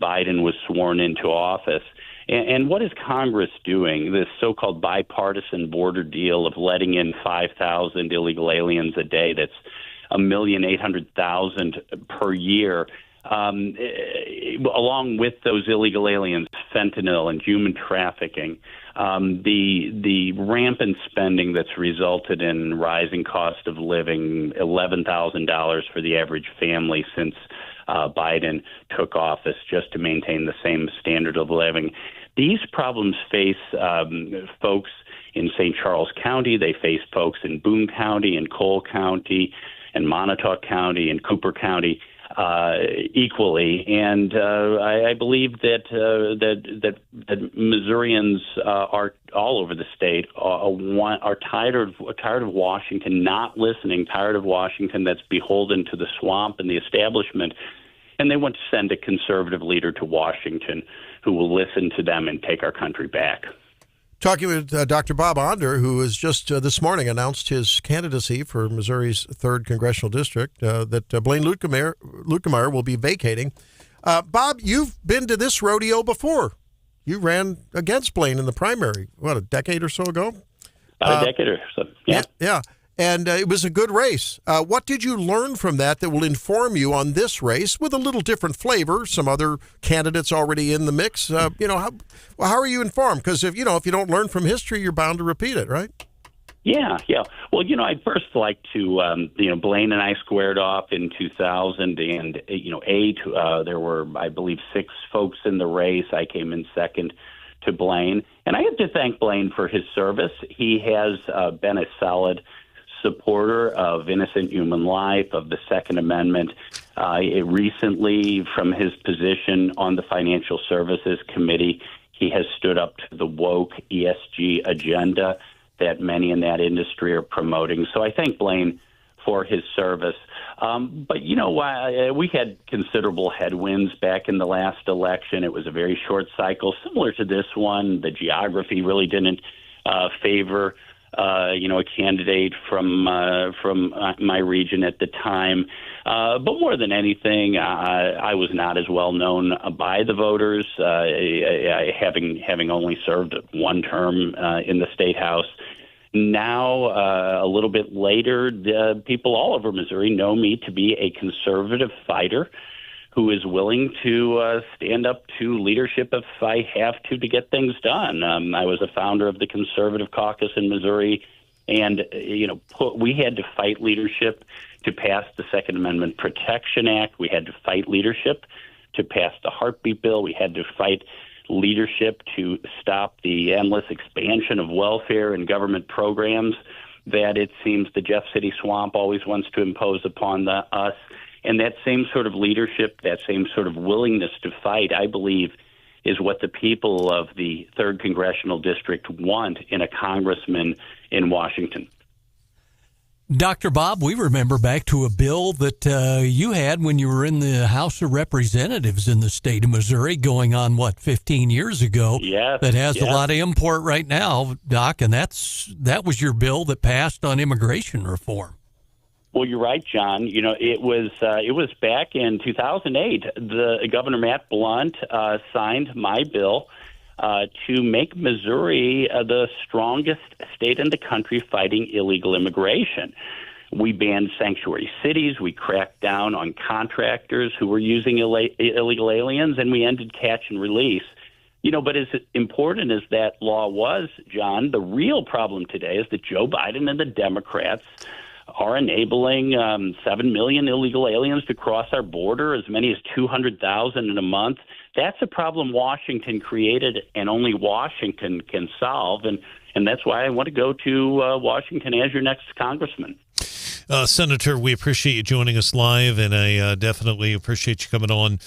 Biden was sworn into office. And what is Congress doing? This so-called bipartisan border deal of letting in 5,000 illegal aliens a day. That's 1,800,000 per year. Along with those illegal aliens, fentanyl and human trafficking, the rampant spending that's resulted in rising cost of living, $11,000 for the average family since Biden took office, just to maintain the same standard of living. These problems face folks in St. Charles County. They face folks in Boone County and Cole County and Montauk County and Cooper County equally. And I believe that Missourians are all over the state are tired of Washington not listening, tired of Washington that's beholden to the swamp and the establishment, and they want to send a conservative leader to Washington who will listen to them and take our country back. Talking with Dr. Bob Onder, who has just this morning announced his candidacy for Missouri's 3rd Congressional District, that Blaine Luetkemeyer will be vacating. Bob, you've been to this rodeo before. You ran against Blaine in the primary, a decade or so ago? About a decade or so, yeah. Yeah. And it was a good race. What did you learn from that will inform you on this race with a little different flavor? Some other candidates already in the mix. How are you informed? Because if you don't learn from history, you're bound to repeat it, right? Yeah. Well, I'd first like to, Blaine and I squared off in 2008. There were, I believe, 6 folks in the race. I came in second to Blaine, and I have to thank Blaine for his service. He has been a solid supporter of innocent human life, of the Second Amendment. Recently, from his position on the Financial Services Committee, he has stood up to the woke ESG agenda that many in that industry are promoting. So I thank Blaine for his service. But, we had considerable headwinds back in the last election. It was a very short cycle, similar to this one. The geography really didn't favor a candidate from my region at the time. But more than anything, I was not as well known by the voters, having only served one term in the State House. Now, a little bit later, the people all over Missouri know me to be a conservative fighter who is willing to stand up to leadership if I have to get things done. I was a founder of the Conservative Caucus in Missouri, and we had to fight leadership to pass the Second Amendment Protection Act. We had to fight leadership to pass the heartbeat bill. We had to fight leadership to stop the endless expansion of welfare and government programs that it seems the Jeff City swamp always wants to impose upon us. And that same sort of leadership, that same sort of willingness to fight, I believe, is what the people of the 3rd Congressional District want in a congressman in Washington. Dr. Bob, we remember back to a bill that you had when you were in the House of Representatives in the state of Missouri going on, 15 years ago? Yes. That has a lot of import right now, Doc, and that was your bill that passed on immigration reform. Well, you're right, John. It was back in 2008. The Governor Matt Blunt signed my bill to make Missouri the strongest state in the country fighting illegal immigration. We banned sanctuary cities. We cracked down on contractors who were using illegal aliens, and we ended catch and release. But as important as that law was, John, the real problem today is that Joe Biden and the Democrats are enabling 7 million illegal aliens to cross our border, as many as 200,000 in a month. That's a problem Washington created and only Washington can solve. And that's why I want to go to Washington as your next congressman. Senator, we appreciate you joining us live, and I definitely appreciate you coming on,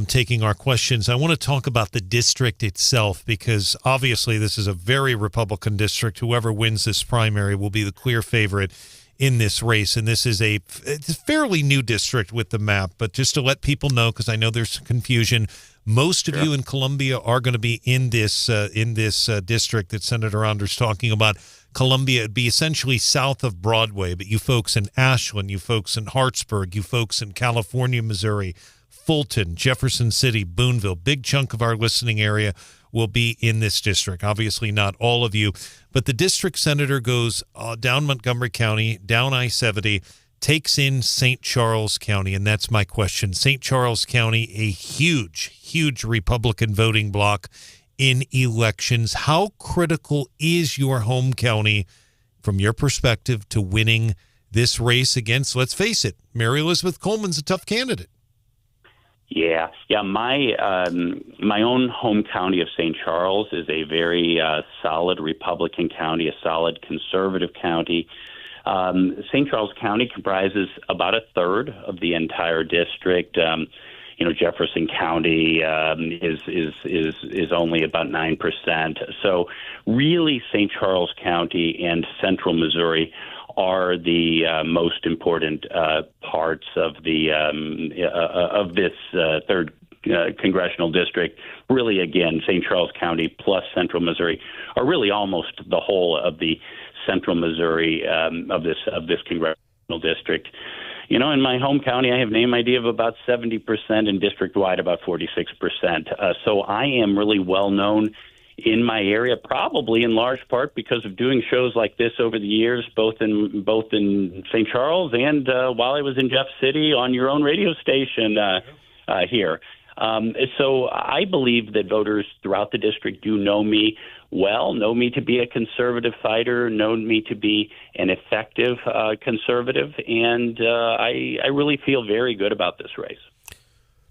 taking our questions. I want to talk about the district itself, because obviously this is a very Republican district. Whoever wins this primary will be the clear favorite in this race, and this is it's a fairly new district with the map. But just to let people know, because I know there's confusion, most of you in Columbia are going to be in this district that Senator Onder's talking about. Columbia would be essentially south of Broadway, but you folks in Ashland, you folks in Hartsburg, you folks in California, Missouri, Fulton, Jefferson City, Boonville, big chunk of our listening area will be in this district. Obviously not all of you, but the district senator goes down Montgomery County, down I-70, takes in St. Charles County, and that's my question. St. Charles County, a huge Republican voting bloc in elections. How critical is your home county, from your perspective, to winning this race against, let's face it, Mary Elizabeth Coleman's a tough candidate? Yeah. My own home county of St. Charles is a very solid Republican county, a solid conservative county. St. Charles County comprises about a third of the entire district. Jefferson County is only about 9%. So really, St. Charles County and Central Missouri are the most important parts of this third congressional district. Really, again, St. Charles County plus Central Missouri are really almost the whole of the Central Missouri of this congressional district. In my home county, I have name ID of about 70%, and district-wide about 46%. So I am really well known in my area, probably in large part because of doing shows like this over the years, both in St. Charles and while I was in Jeff City on your own radio station here. So I believe that voters throughout the district do know me well, know me to be a conservative fighter, know me to be an effective conservative, and I really feel very good about this race.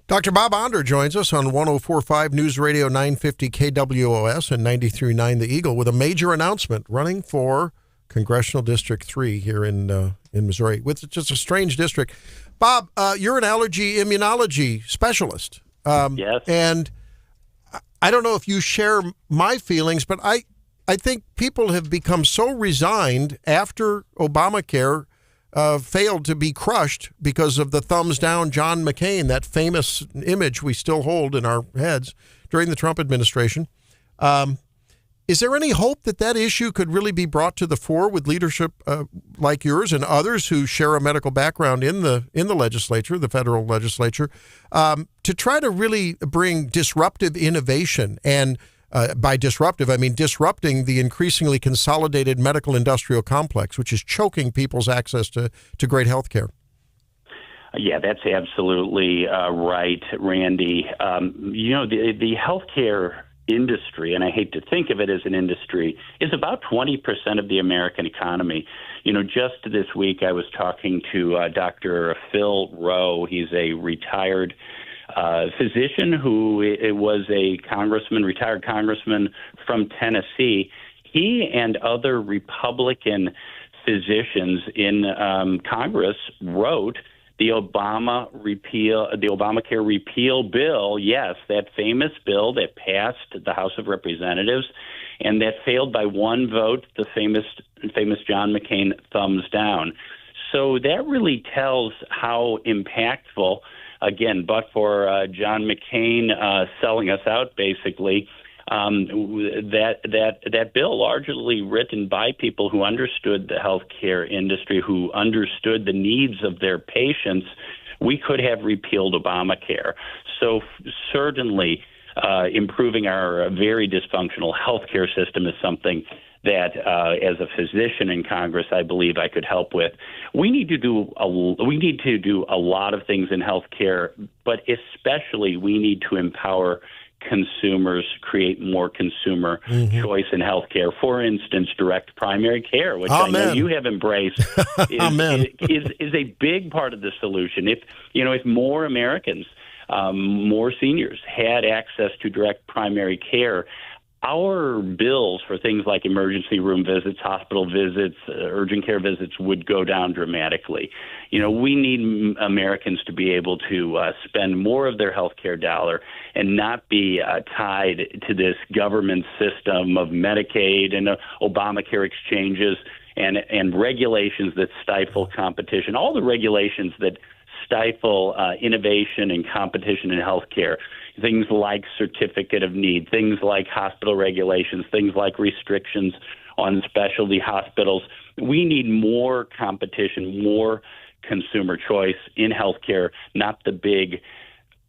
Dr. Bob Onder joins us on 104.5 News Radio 950 KWOS and 93.9 The Eagle with a major announcement, running for Congressional District 3 here in Missouri. It's just a strange district. Bob, you're an allergy immunology specialist. Yes. And I don't know if you share my feelings, but I think people have become so resigned after Obamacare failed to be crushed because of the thumbs down John McCain, that famous image we still hold in our heads during the Trump administration. Is there any hope that issue could really be brought to the fore with leadership like yours and others who share a medical background in the legislature, the federal legislature, to try to really bring disruptive innovation and By disruptive, I mean disrupting the increasingly consolidated medical industrial complex, which is choking people's access to great health care. Yeah, that's absolutely right, Randy. The healthcare industry, and I hate to think of it as an industry, is about 20% of the American economy. Just this week I was talking to Dr. Phil Rowe. He's a retired physician who was a retired congressman from Tennessee. He and other Republican physicians in Congress wrote the Obamacare repeal bill. Yes, that famous bill that passed the House of Representatives and that failed by one vote, the famous John McCain thumbs down. So that really tells how impactful, again, but for John McCain selling us out, basically, that bill, largely written by people who understood the healthcare industry, who understood the needs of their patients, we could have repealed Obamacare. So certainly improving our very dysfunctional healthcare system is something that, as a physician in Congress, I believe I could help with. We need to do a lot of things in healthcare, but especially we need to empower consumers, create more consumer choice in healthcare. For instance, direct primary care, which I know you have embraced, is a big part of the solution. If more Americans, more seniors had access to direct primary care, our bills for things like emergency room visits, hospital visits, urgent care visits would go down dramatically. We need Americans to be able to spend more of their health care dollar and not be tied to this government system of Medicaid and Obamacare exchanges and regulations that stifle competition. All the regulations that stifle innovation and competition in healthcare. Things like certificate of need, things like hospital regulations, things like restrictions on specialty hospitals. We need more competition, more consumer choice in healthcare, not the big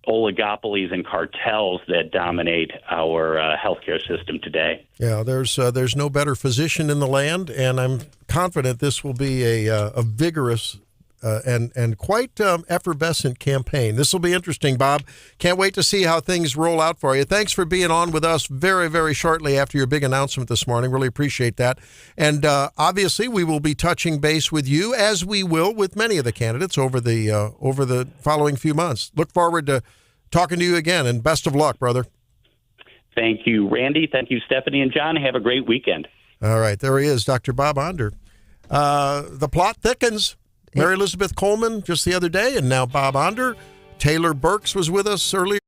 oligopolies and cartels that dominate our healthcare system today. Yeah, there's no better physician in the land, and I'm confident this will be a vigorous and quite effervescent campaign. This will be interesting, Bob. Can't wait to see how things roll out for you. Thanks for being on with us very, very shortly after your big announcement this morning. Really appreciate that. And obviously, we will be touching base with you, as we will with many of the candidates over the following few months. Look forward to talking to you again, and best of luck, brother. Thank you, Randy. Thank you, Stephanie and John. Have a great weekend. All right, there he is, Dr. Bob Onder. The plot thickens. Mary Elizabeth Coleman just the other day, and now Bob Onder. Taylor Burks was with us earlier.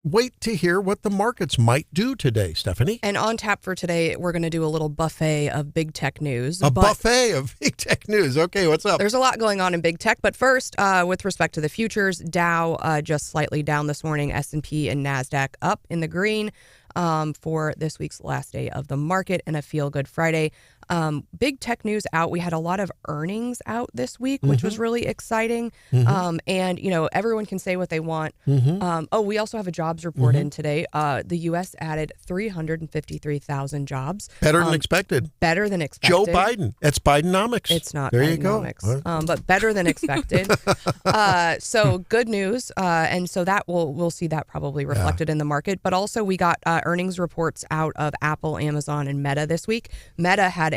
wait to hear what the markets might do today, Stephanie. And on tap for today, we're going to do a little buffet of big tech news. Buffet of big tech news. Okay, what's up? There's a lot going on in big tech, but first, with respect to the futures, Dow just slightly down this morning, S&P and NASDAQ up in the green for this week's last day of the market and a feel-good Friday. Big tech news out. We had a lot of earnings out this week, which was really exciting. And, everyone can say what they want. We also have a jobs report in today. The U.S. added 353,000 jobs. Better than expected. Better than expected. Joe Biden. That's Bidenomics. It's not there Bidenomics, you go. but better than expected. So good news. And so that we'll see that probably reflected in the market. But also we got earnings reports out of Apple, Amazon, and Meta this week. Meta had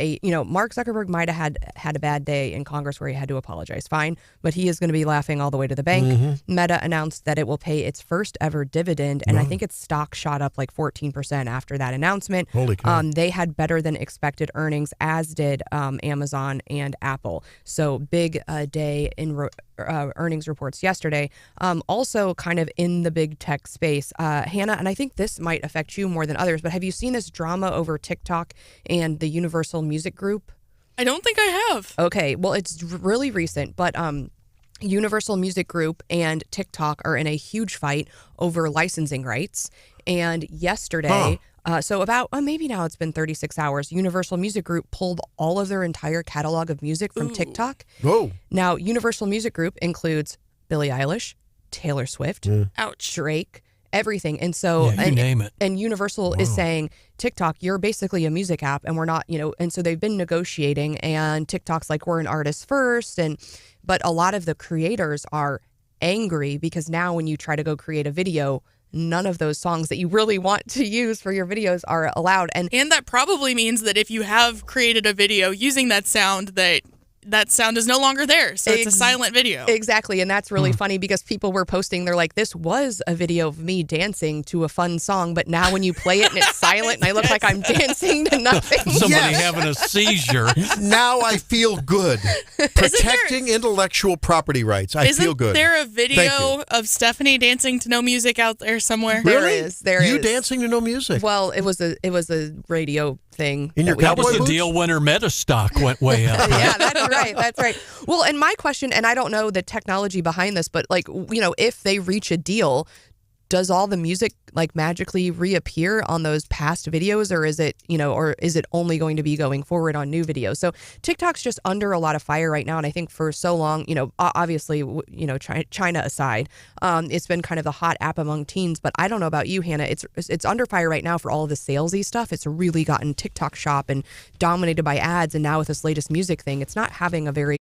Mark Zuckerberg might have had a bad day in Congress where he had to apologize. Fine. But he is going to be laughing all the way to the bank. Meta announced that it will pay its first ever dividend. And I think its stock shot up like 14% after that announcement. Holy cow. They had better than expected earnings, as did Amazon and Apple. So big day in earnings reports yesterday. Also kind of in the big tech space, Hannah, and I think this might affect you more than others, but have you seen this drama over TikTok and the Universal Music Group? I don't think I have. Okay, well, it's really recent, but Universal Music Group and TikTok are in a huge fight over licensing rights. And yesterday, so about maybe now it's been 36 hours, Universal Music Group pulled all of their entire catalog of music from TikTok. Whoa. Now, Universal Music Group includes Billie Eilish, Taylor Swift, Drake, everything. And so, you name it. And Universal is saying, TikTok, you're basically a music app and we're not, and so they've been negotiating, and TikTok's like, we're an artist first. But a lot of the creators are angry because now when you try to go create a video, none of those songs that you really want to use for your videos are allowed. And that probably means that if you have created a video using that sound, that sound is no longer there. So it's a silent video. Exactly. And that's really funny because people were posting, they're like, this was a video of me dancing to a fun song, but now when you play it and it's silent and I look like I'm dancing to nothing. Somebody having a seizure. Now I feel good. Protecting intellectual property rights. I feel good. Isn't there a video of Stephanie dancing to no music out there somewhere? Really? There is. You dancing to no music? Well, it was a radio thing. In your That was cowboy the boots? deal when her Meta stock went way up. Yeah, that's right. Well, and my question, and I don't know the technology behind this, but if they reach a deal, does all the music like magically reappear on those past videos, or is it only going to be going forward on new videos? So TikTok's just under a lot of fire right now, and I think for so long, obviously, China aside, it's been kind of the hot app among teens. But I don't know about you, Hannah. It's under fire right now for all of the salesy stuff. It's really gotten TikTok shop and dominated by ads, and now with this latest music thing, it's not having a very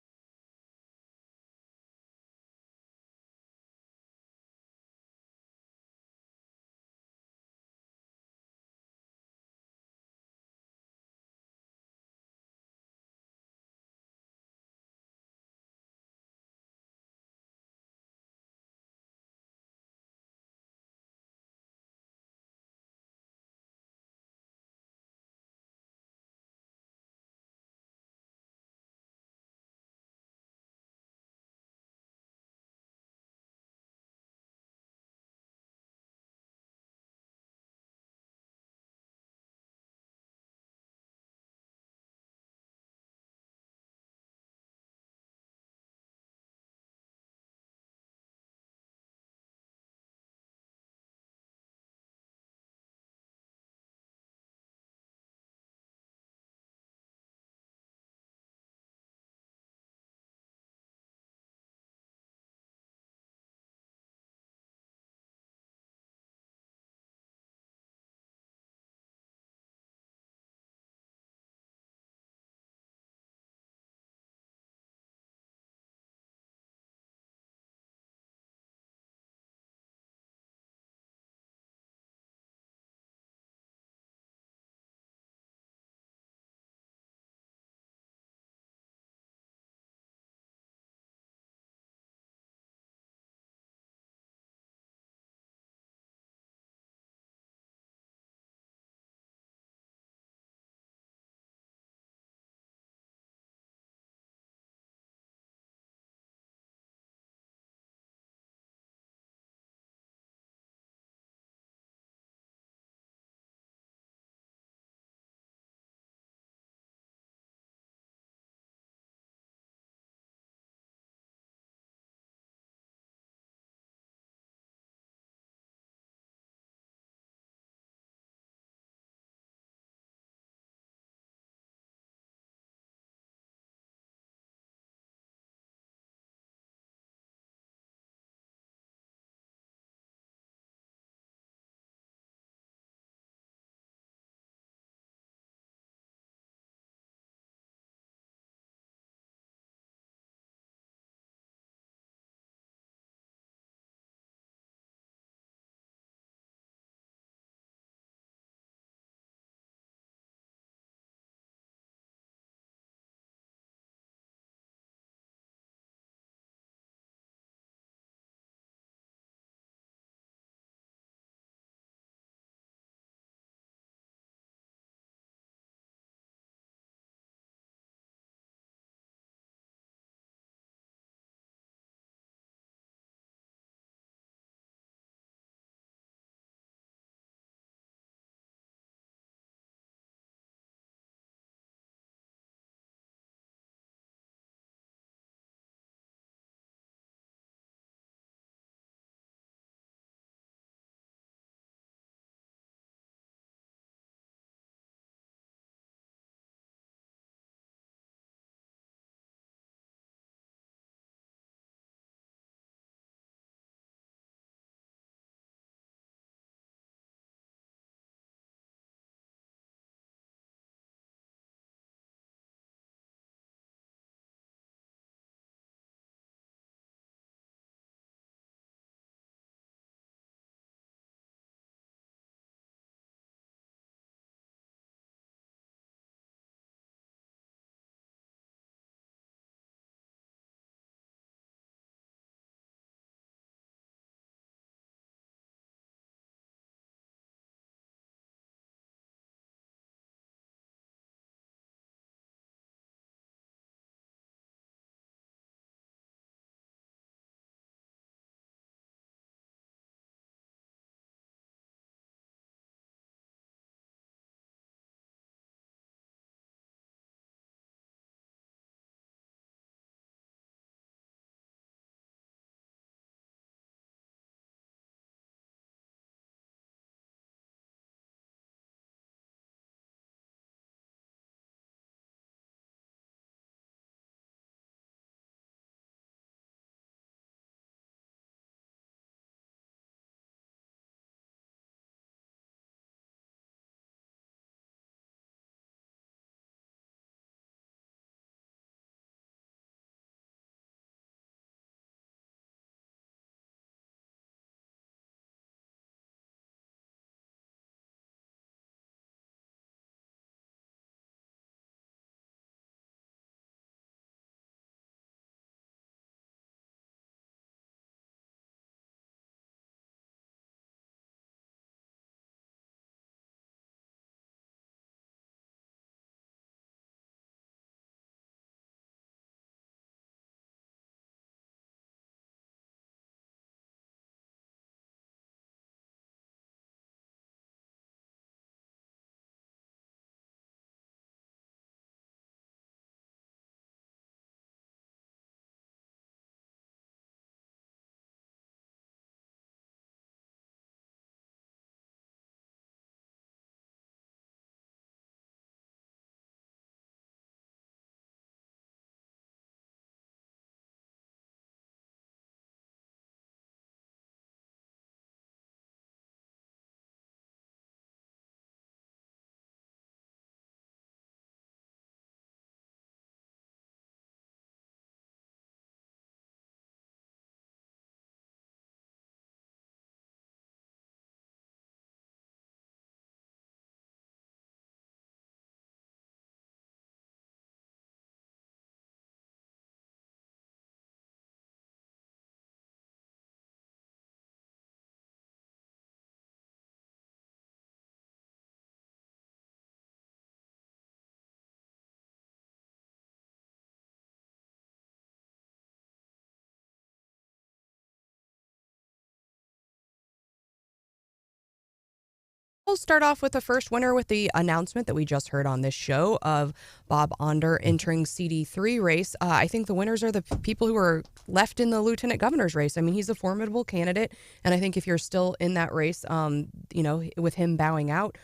I'll start off with the first winner with the announcement that we just heard on this show of Bob Onder entering CD3 race. I think the winners are the people who are left in the lieutenant governor's race. I mean, he's a formidable candidate, and I think if you're still in that race, with him bowing out,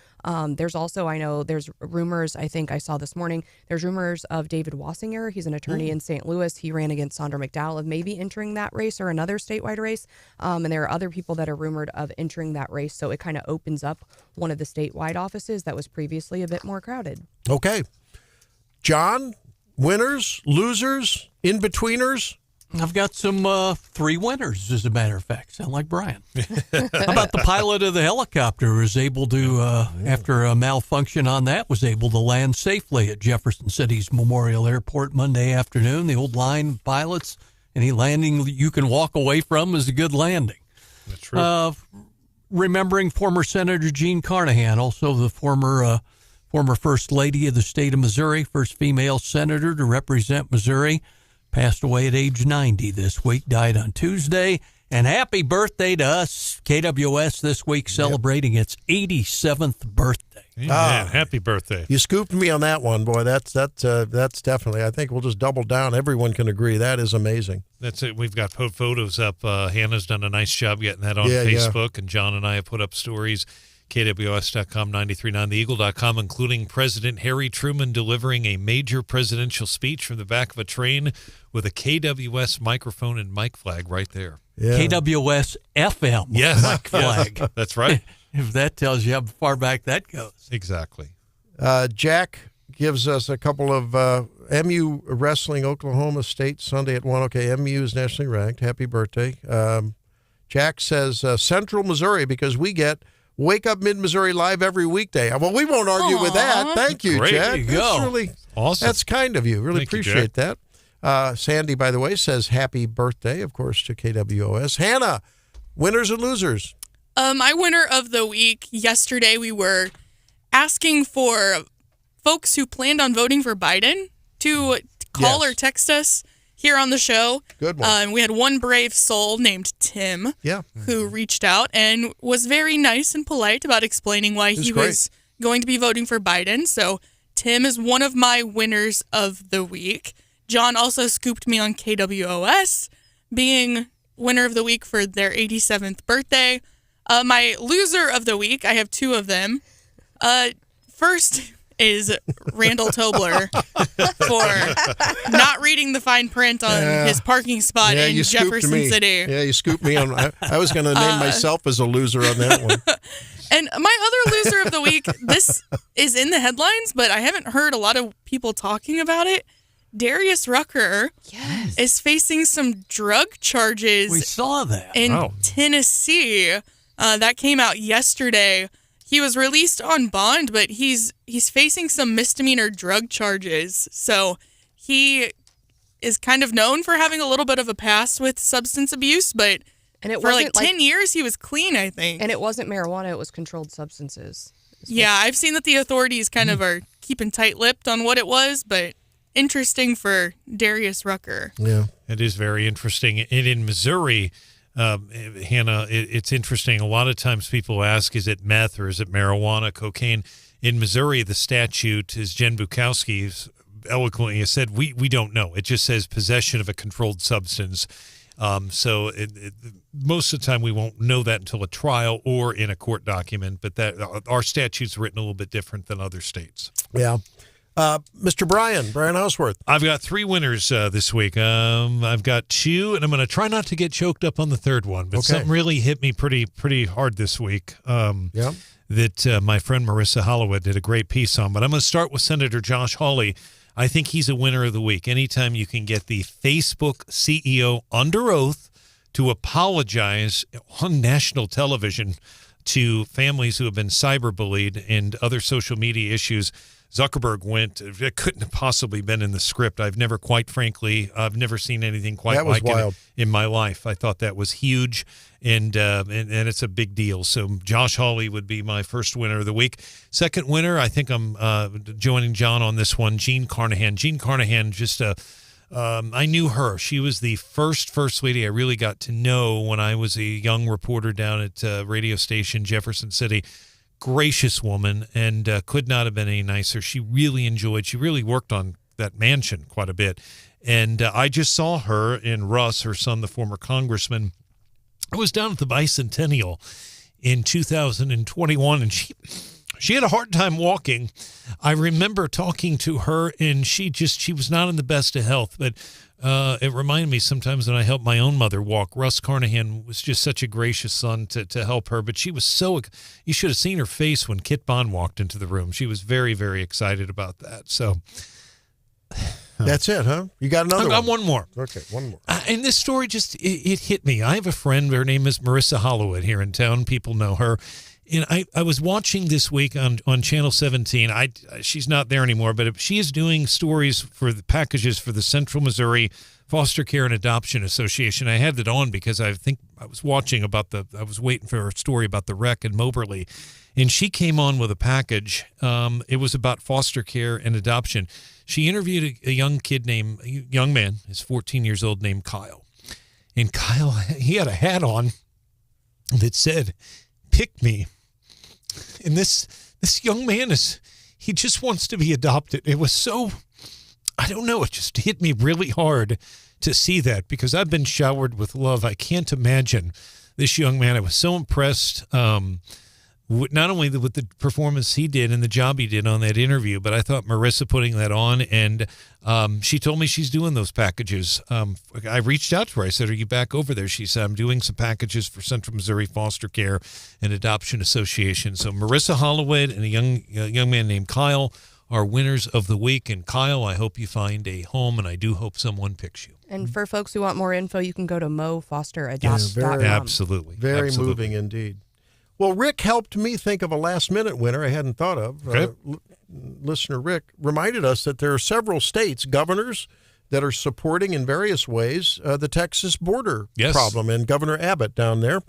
there's also, I know there's rumors, I think I saw this morning, there's rumors of David Wassinger. He's an attorney in St. Louis. He ran against Sandra McDowell of maybe entering that race or another statewide race. And there are other people that are rumored of entering that race. So it kind of opens up one of the statewide offices that was previously a bit more crowded. Okay. John, winners, losers, in-betweeners? I've got some 3 winners, as a matter of fact. Sound like Brian. How about the pilot of the helicopter who was able to, after a malfunction on that, was able to land safely at Jefferson City's Memorial Airport Monday afternoon. The old line pilots, any landing you can walk away from is a good landing. That's true. Remembering former Senator Jean Carnahan, also the former First Lady of the state of Missouri, first female senator to represent Missouri. Passed away at age 90 this week, died on Tuesday. And happy birthday to us, KWS, this week celebrating its 87th birthday. Amen. Happy birthday. You scooped me on that one, boy. That's definitely, I think we'll just double down. Everyone can agree. That is amazing. That's it. We've got photos up. Hannah's done a nice job getting that on Facebook, and John and I have put up stories. KWS.com, 93.9, theeagle.com, including President Harry Truman delivering a major presidential speech from the back of a train with a KWS microphone and mic flag right there. Yeah. KWS FM mic flag. Yes, that's right. If that tells you how far back that goes. Exactly. Jack gives us a couple of MU Wrestling Oklahoma State Sunday at 1. Okay, MU is nationally ranked. Happy birthday. Jack says Central Missouri because we get Wake Up Mid-Missouri live every weekday. Well, we won't argue with that. Thank you, Great. Jack. There you go. That's really awesome. That's kind of you. Really Thank you, appreciate that. Sandy, by the way, says happy birthday, of course, to KWOS. Hannah, winners and losers. My winner of the week, yesterday we were asking for folks who planned on voting for Biden to call or text us here on the show. Good one. We had one brave soul named Tim who reached out and was very nice and polite about explaining why he was going to be voting for Biden. So Tim is one of my winners of the week. John also scooped me on KWOS being winner of the week for their 87th birthday. My loser of the week, I have 2 of them. First is Randall Tobler for not reading the fine print on his parking spot in Jefferson City. Yeah, you scooped me on. I was going to name myself as a loser on that one. And my other loser of the week, this is in the headlines, but I haven't heard a lot of people talking about it. Darius Rucker is facing some drug charges. We saw that in Tennessee. That came out yesterday. He was released on bond, but he's facing some misdemeanor drug charges. So he is kind of known for having a little bit of a past with substance abuse, but for like 10 years he was clean, I think. And it wasn't marijuana, it was controlled substances. Yeah, I've seen that the authorities kind of are keeping tight-lipped on what it was, but interesting for Darius Rucker. Yeah. It is very interesting. And in Missouri, Hannah, it's interesting. A lot of times people ask, is it meth or is it marijuana, cocaine? In Missouri, the statute, as Jen Bukowski eloquently has said, we don't know. It just says possession of a controlled substance. So most of the time we won't know that until a trial or in a court document. But that our statute's written a little bit different than other states. Yeah. Mr. Brian Hauswirth. I've got 3 winners this week. I've got 2, and I'm going to try not to get choked up on the third one. But something really hit me pretty hard this week that my friend Marissa Holloway did a great piece on. But I'm going to start with Senator Josh Hawley. I think he's a winner of the week. Anytime you can get the Facebook CEO under oath to apologize on national television to families who have been cyberbullied and other social media issues. Zuckerberg went, it couldn't have possibly been in the script. I've never seen anything quite like it in my life. I thought that was huge, and it's a big deal. So Josh Hawley would be my first winner of the week. Second winner, I think I'm joining John on this one, Jean Carnahan. Jean Carnahan, I knew her. She was the first lady I really got to know when I was a young reporter down at radio station Jefferson City. gracious woman and could not have been any nicer. She really worked on that mansion quite a bit. And I just saw her and Russ, her son, the former congressman. I was down at the Bicentennial in 2021, and she had a hard time walking. I remember talking to her, and she was not in the best of health, but it reminded me sometimes when I helped my own mother walk. Russ Carnahan was just such a gracious son to help her, but she was you should have seen her face when Kit Bond walked into the room. She was very, very excited about that. So that's it, huh? You got another one? I got one more. Okay, one more. And this story it hit me. I have a friend. Her name is Marissa Holloway here in town. People know her. And I was watching this week on Channel 17. She's not there anymore, but she is doing stories for the packages for the Central Missouri Foster Care and Adoption Association. I had it on because I think I was watching I was waiting for a story about the wreck in Moberly. And she came on with a package. It was about foster care and adoption. She interviewed a young man, he's 14 years old, named Kyle. And Kyle, he had a hat on that said, "Pick me." And this young man he just wants to be adopted. It was so, I don't know, it just hit me really hard to see that because I've been showered with love. I can't imagine this young man. I was so impressed, not only with the performance he did and the job he did on that interview, but I thought Marissa putting that on, and she told me she's doing those packages. I reached out to her. I said, "Are you back over there?" She said, "I'm doing some packages for Central Missouri Foster Care and Adoption Association." So Marissa Holloway and a young man named Kyle are winners of the week. And Kyle, I hope you find a home, and I do hope someone picks you. And for folks who want more info, you can go to mofosteradopt.com. Absolutely. Very moving indeed. Well, Rick helped me think of a last-minute winner I hadn't thought of. Okay. Listener Rick reminded us that there are several states, governors, that are supporting in various ways the Texas border problem, and Governor Abbott down there.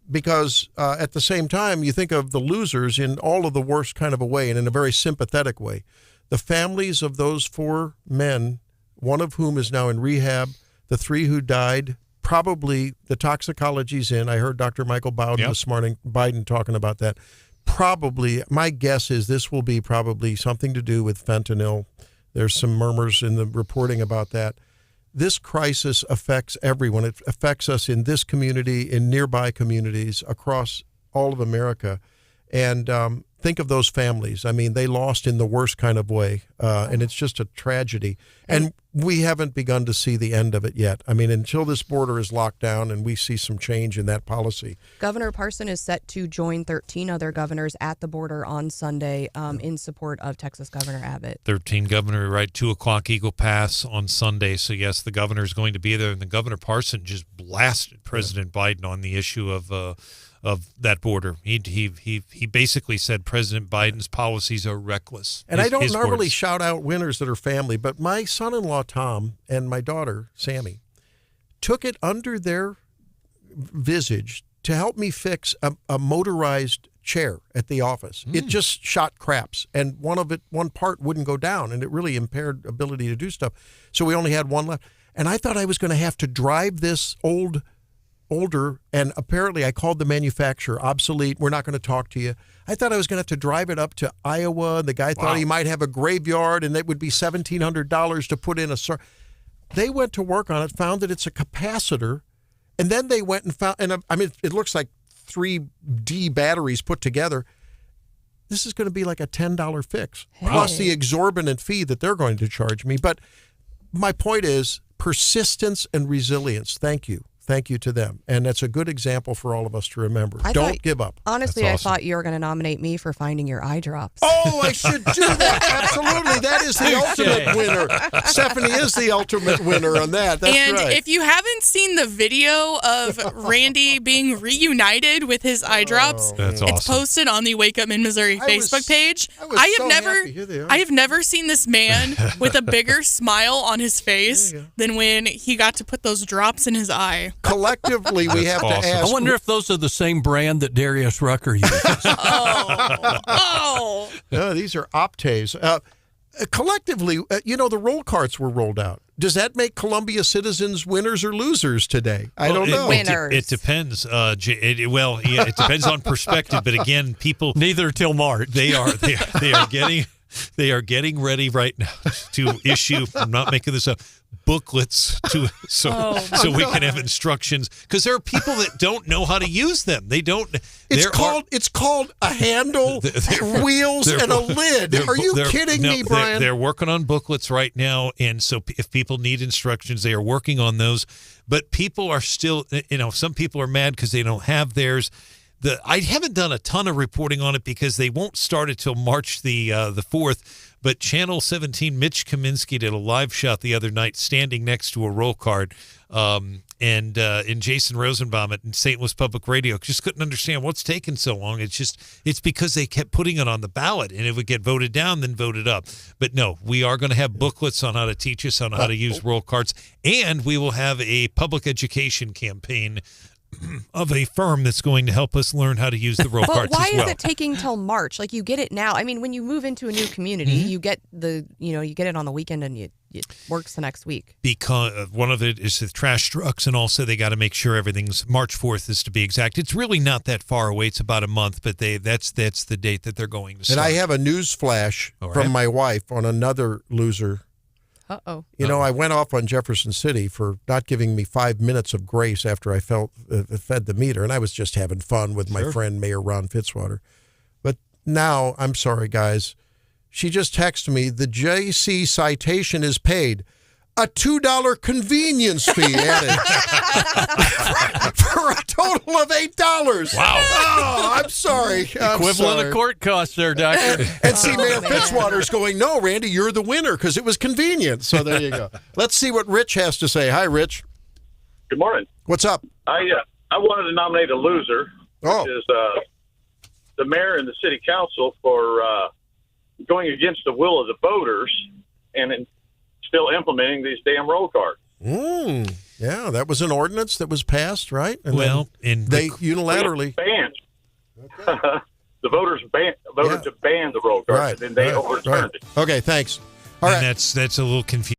Because at the same time, you think of the losers in all of the worst kind of a way and in a very sympathetic way. The families of those 4 men, one of whom is now in rehab, the 3 who died, probably the toxicology's in. I heard Dr. Michael Bowden this morning, Biden talking about that. Probably, my guess is this will be probably something to do with fentanyl. There's some murmurs in the reporting about that. This crisis affects everyone. It affects us in this community, in nearby communities, across all of America. And think of those families. I mean, they lost in the worst kind of way, and it's just a tragedy. And we haven't begun to see the end of it yet. I mean, until this border is locked down and we see some change in that policy. Governor Parson is set to join 13 other governors at the border on Sunday in support of Texas Governor Abbott. 13 governor, right, 2 o'clock Eagle Pass on Sunday. So, yes, the governor is going to be there. And the Governor Parson just blasted President Biden on the issue of that border. He basically said President Biden's policies are reckless. And I don't normally shout out winners that are family, but my son-in-law, Tom, and my daughter, Sammy, took it under their visage to help me fix a motorized chair at the office. It just shot craps, and one part wouldn't go down, and it really impaired ability to do stuff. So we only had one left. And I thought I was going to have to drive this older, and apparently I called the manufacturer obsolete. We're not going to talk to you. I thought I was going to have to drive it up to Iowa. And the guy thought he might have a graveyard, and it would be $1,700 to put in They went to work on it, found that it's a capacitor, and then they went and found, and I mean, it looks like 3D batteries put together. This is going to be like a $10 fix, plus the exorbitant fee that they're going to charge me. But my point is persistence and resilience. Thank you. Thank you to them. And that's a good example for all of us to remember. Don't give up. Honestly, I thought you were going to nominate me for finding your eye drops. Oh, I should do that. Absolutely. That is the ultimate winner. Stephanie is the ultimate winner on that. That's and right. If you haven't seen the video of Randy being reunited with his eye drops, that's awesome. It's posted on the Wake Up in Missouri Facebook page. I have never seen this man with a bigger smile on his face than when he got to put those drops in his eye. Collectively, we have to ask. I wonder if those are the same brand that Darius Rucker uses. No, these are Optes. Collectively, the roll carts were rolled out. does that make Columbia citizens winners or losers today? I don't know. Winners. It depends. It depends on perspective. But again, people Neither till March. they are getting ready right now to issue. I'm not making this up. Booklets so we can have instructions, because there are people that don't know how to use them. They don't. It's called a handle, wheels, and a lid. Are you kidding me, Brian? They're working on booklets right now, and so if people need instructions, they are working on those. But people are still, some people are mad because they don't have theirs. I haven't done a ton of reporting on it because they won't start until March the 4th. But Channel 17, Mitch Kaminsky did a live shot the other night standing next to a roll card. And Jason Rosenbaum at St. Louis Public Radio just couldn't understand what's taking so long. It's because they kept putting it on the ballot, and it would get voted down, then voted up. But no, we are going to have booklets on how to teach us on how to use roll cards, and we will have a public education campaign of a firm that's going to help us learn how to use the roll cards why as well. is it taking till March? Like, you get it now. I mean, when you move into a new community, you get you get it on the weekend, and it works the next week. Because one of it is the trash trucks, and also they got to make sure everything's March 4th is to be exact. It's really not that far away. It's about a month, but that's the date that they're going to start. And I have a news flash from my wife on another loser. Uh-oh. I went off on Jefferson City for not giving me 5 minutes of grace after I fed the meter, and I was just having fun with my friend Mayor Ron Fitzwater. But now, I'm sorry, guys, she just texted me, the JC citation is paid. A $2 convenience fee added for a total of $8. Wow. Oh, I'm sorry. Equivalent of court costs there, Doctor. And see, Mayor Fitzwater's going, no, Randy, you're the winner because it was convenient. So there you go. Let's see what Rich has to say. Hi, Rich. Good morning. What's up? I wanted to nominate a loser, which is the mayor and the city council for going against the will of the voters and still implementing these damn roll cards. Yeah, that was an ordinance that was passed, right? And they unilaterally banned. Okay. The voters voted to ban the roll cards, and then they overturned it. Okay, thanks. All right. That's a little confusing.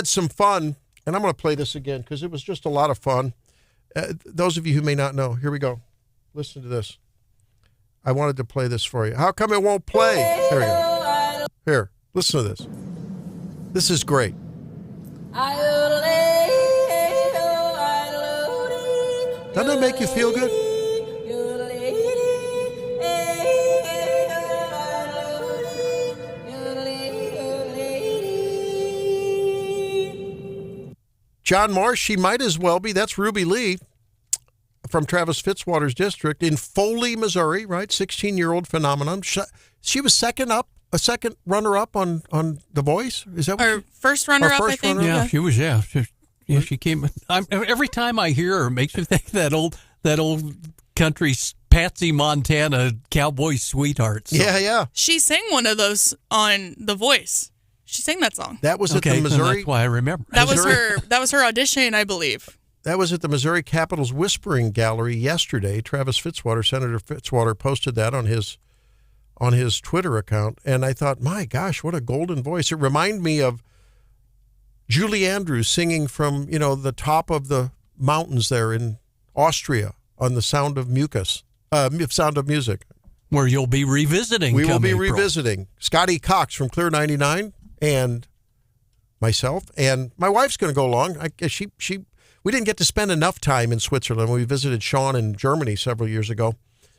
Had some fun, and I'm going to play this again because it was just a lot of fun. Those of you who may not know, here we go. Listen to this. I wanted to play this for you. How come it won't play? Here we go. Here, listen to this. This is great. Doesn't it make you feel good? John Marsh, she might as well be. That's Ruby Lee from Travis Fitzwater's district in Foley, Missouri, right? 16-year-old phenomenon. She was second runner-up on The Voice. Is that our first runner-up, I think? Yeah, she was, she came. Every time I hear her, it makes me think that old country Patsy Montana cowboy sweetheart. So. Yeah. She sang one of those on The Voice. She sang that song. That was at the Missouri. That's why I remember. That was her audition, I believe. That was at the Missouri Capitol's Whispering Gallery yesterday. Travis Fitzwater, Senator Fitzwater, posted that on his Twitter account, and I thought, my gosh, what a golden voice! It reminded me of Julie Andrews singing from the top of the mountains there in Austria on the Sound of Music. Where you'll be revisiting. We will be April. revisiting. Scotty Cox from Clear 99 and myself, and my wife's going to go along. I guess we didn't get to spend enough time in Switzerland. We visited Sean in Germany several years ago.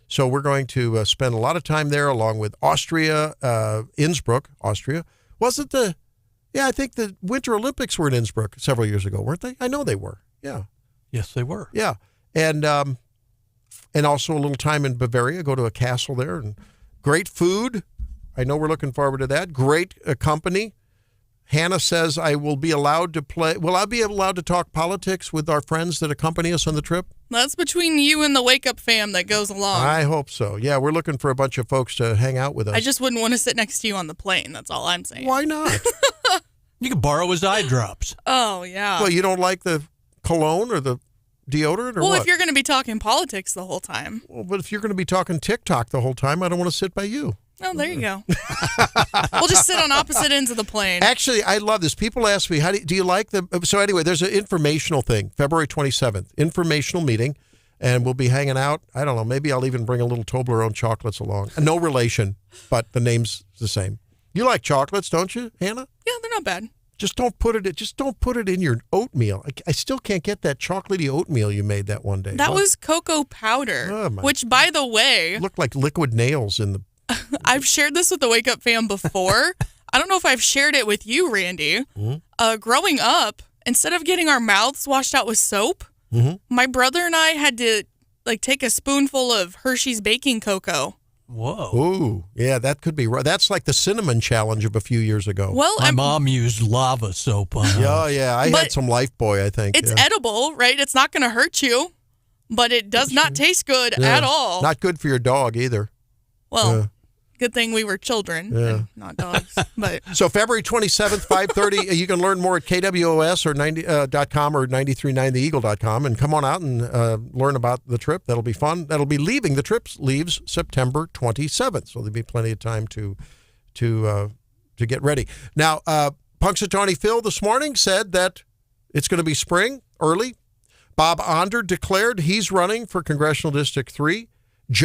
So we're going to spend a lot of time there along with Austria, Innsbruck, Austria. I think the Winter Olympics were in Innsbruck several years ago, weren't they? I know they were. Yeah. Yes, they were. Yeah. And also a little time in Bavaria, go to a castle there, and great food. I know we're looking forward to that. Great company. Hannah says I will be allowed to play. Will I be allowed to talk politics with our friends that accompany us on the trip? That's between you and the Wake Up fam that goes along. I hope so. Yeah, we're looking for a bunch of folks to hang out with us. I just wouldn't want to sit next to you on the plane. That's all I'm saying. Why not? You can borrow his eye drops. Oh, yeah. Well, you don't like the cologne or the deodorant or what? Well, if you're going to be talking politics the whole time. Well, but if you're going to be talking TikTok the whole time, I don't want to sit by you. Oh, there you go. We'll just sit on opposite ends of the plane. Actually, I love this. People ask me, do you like the... So anyway, there's an informational thing, February 27th, informational meeting, and we'll be hanging out. I don't know, maybe I'll even bring a little Tobler-owned chocolates along. No relation, but the name's the same. You like chocolates, don't you, Hannah? Yeah, they're not bad. Just don't put it in your oatmeal. I still can't get that chocolatey oatmeal you made that one day. That was cocoa powder, which, by the way... looked like liquid nails in the... I've shared this with the Wake Up fam before. I don't know if I've shared it with you, Randy. Mm-hmm. Growing up, instead of getting our mouths washed out with soap, my brother and I had to take a spoonful of Hershey's baking cocoa. Whoa. Ooh, yeah, that could be right. That's like the cinnamon challenge of a few years ago. Well, my mom used lava soap on it. Oh, yeah. I had some Lifebuoy, I think. It's edible, right? It's not going to hurt you, but it does not taste good at all. Not good for your dog either. Well, good thing we were children and not dogs. But so February 27th, 5:30, you can learn more at KWOS or .com or 939theeagle.com and come on out and learn about the trip. That'll be fun. That'll be leaving. The trip leaves September 27th, so there'll be plenty of time to get ready. Now, Punxsutawney Phil this morning said that it's going to be spring early. Bob Onder declared he's running for Congressional District 3.